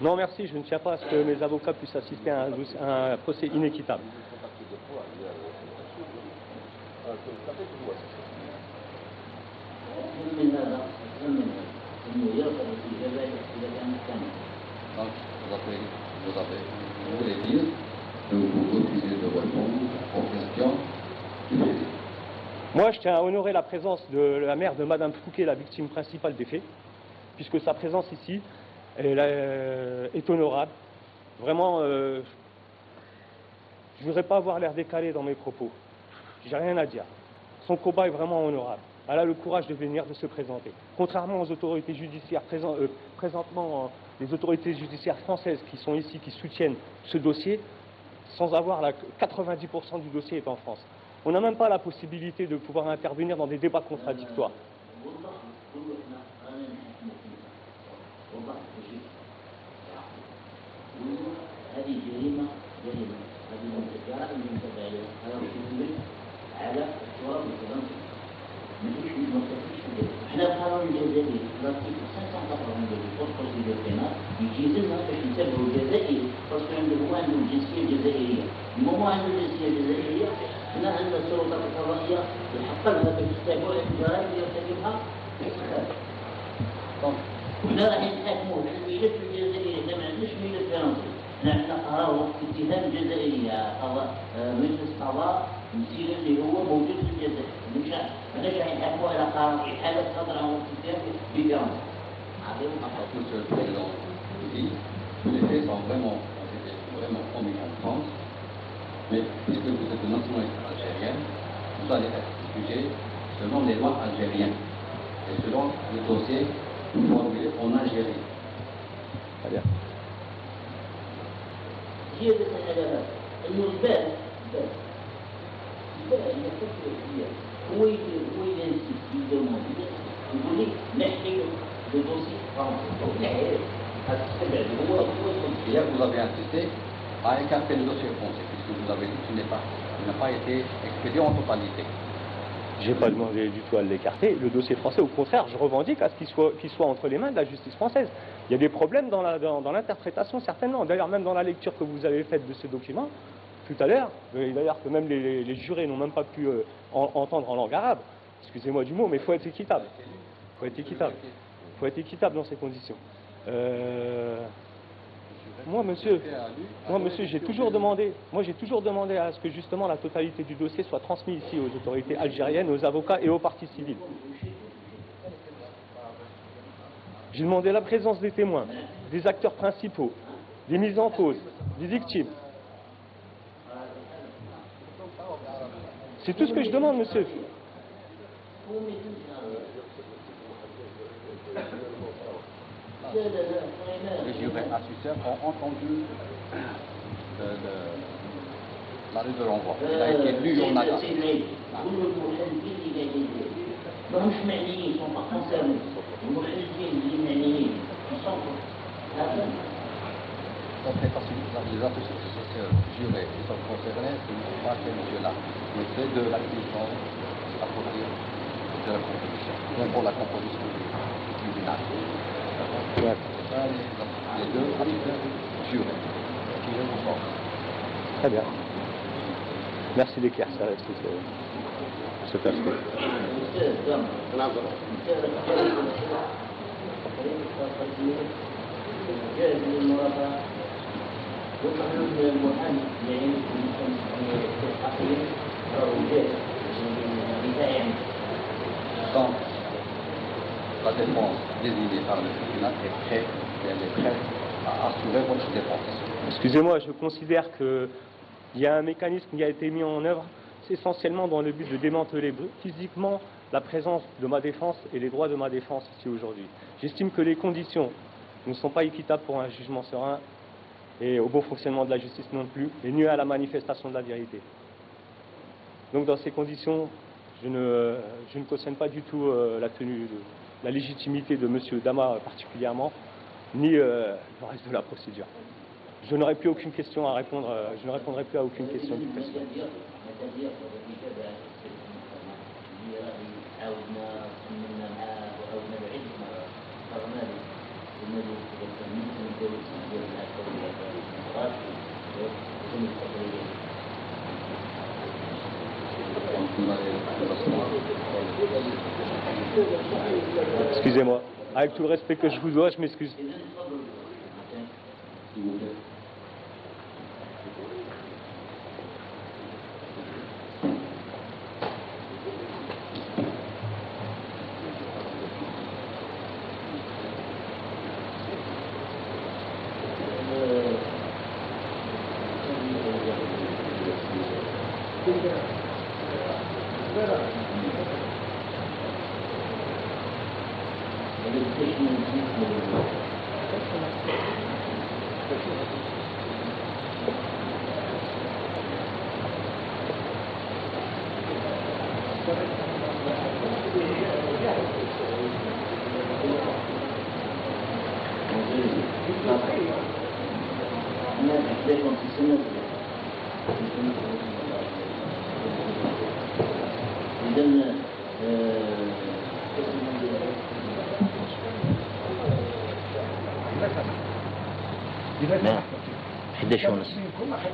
Non, merci, je ne tiens pas à ce que mes avocats puissent assister à un procès inéquitable. Donc, vous voulez dire que vous refusez de répondre aux questions du président. Moi, je tiens à honorer la présence de la mère de Madame Fouquet, la victime principale des faits, puisque sa présence ici est honorable. Vraiment, je ne voudrais pas avoir l'air décalé dans mes propos. J'ai rien à dire. Son combat est vraiment honorable. Elle a le courage de venir, de se présenter. Contrairement aux autorités judiciaires, présentement, les autorités judiciaires françaises qui sont ici, qui soutiennent ce dossier, sans avoir 90% du dossier est en France. On n'a même pas la possibilité de pouvoir intervenir dans des débats contradictoires. احنا القانون الجزائري لارتيكل 582 والقانون البناء يجي لنا باش نتبعوا الجزائري خاصو هو عنده الجنسيه الجزائريه، المهم عنده الجنسيه الجزائريه هنا عندنا السلطات القضائيه الحق لها باش تتبع الجرائم اللي يرتكبها في الخارج. وحنا راح نحاكموه على الملف الجزائري، حنا ما عندناش ملف فرنسي، حنا عندنا قرار اتهام جزائريه مجلس قضاء مسيرة اللي هو موجود في الجزائر. مش هيحكموا على قرار إحالة صدر عن الاتهام بفرنسا. Monsieur le Président, oui, les faits sont vraiment commis en France. Mais puisque vous êtes de nationalité algérienne, vous allez être jugé selon les lois algériennes et selon le dossier formulé en Algérie. Très bien. زيادة على هذا انه الباس هو ينسي يدومون يقول لي نحكي لو دوسي فرنسي نحكي هتستبعد هو Hier, vous avez insisté à écarter le dossier français, puisque vous avez dit qu'il n'a pas été expédié en totalité. Je n'ai pas demandé du tout à l'écarter. Le dossier français, au contraire, je revendique à ce qu'il soit entre les mains de la justice française. Il y a des problèmes dans l'interprétation, certainement. D'ailleurs, même dans la lecture que vous avez faite de ce document, tout à l'heure, et d'ailleurs que même les jurés n'ont même pas pu entendre en langue arabe, excusez-moi du mot, mais il faut être équitable. Il faut être équitable. Il faut être équitable dans ces conditions. Moi, monsieur, j'ai toujours demandé à ce que justement la totalité du dossier soit transmise ici aux autorités algériennes, aux avocats et aux parties civiles. J'ai demandé la présence des témoins, des acteurs principaux, des mises en cause, des victimes. C'est tout ce que je demande, monsieur. Les jurés assesseurs ont entendu l'arrêt de renvoi. Il a été lu en arabe. ماهمش معنيين sont pas concernés المحلفين اللي معنيين Les assesseurs jurés qui sont concernés, ce ne sont pas ces messieurs-là, mais c'est de la commission appropriée de la composition, donc pour la composition du tribunal. Ouais. Ça, les deux assesseurs jurés qui le font. Très bien. Merci d'éclaircir cet aspect. Quand la défense désignée par le tribunal est prête, elle est prête à assurer votre défense. Excusez-moi, je considère qu'il y a un mécanisme qui a été mis en œuvre, c'est essentiellement dans le but de démanteler physiquement la présence de ma défense et les droits de ma défense ici aujourd'hui. J'estime que les conditions ne sont pas équitables pour un jugement serein et au bon fonctionnement de la justice non plus, et nuit à la manifestation de la vérité. Donc dans ces conditions, je ne cautionne pas du tout la légitimité de M. Dama particulièrement, ni le reste de la procédure. Je n'aurai plus aucune question à répondre, je ne répondrai plus à aucune question du président. Excusez-moi, avec tout le respect que je vous dois, je m'excuse. S'il vous plaît.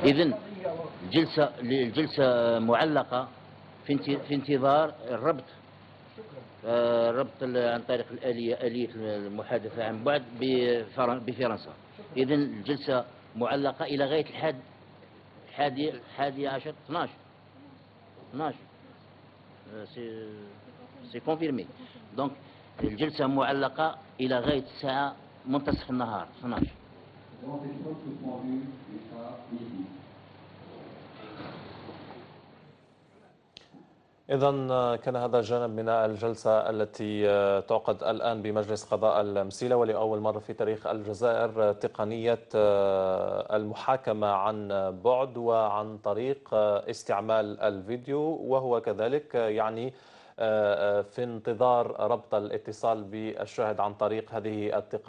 إذن الجلسة معلقة في انتظار الربط عن طريق آلية المحادثة عن بعد بفرنسا. إذن الجلسة معلقة إلى غاية الحادي عشر 12 سي كونفيرمي. دونك الجلسة معلقة إلى غاية الساعة منتصف النهار 12. Donc, les choses se sont vues jusqu'à midi. إذا كان هذا الجانب من الجلسة التي تعقد الآن بمجلس قضاء المسيلة، ولأول مرة في تاريخ الجزائر تقنية المحاكمة عن بعد وعن طريق استعمال الفيديو، وهو كذلك يعني في انتظار ربط الاتصال بالشاهد عن طريق هذه التقنية.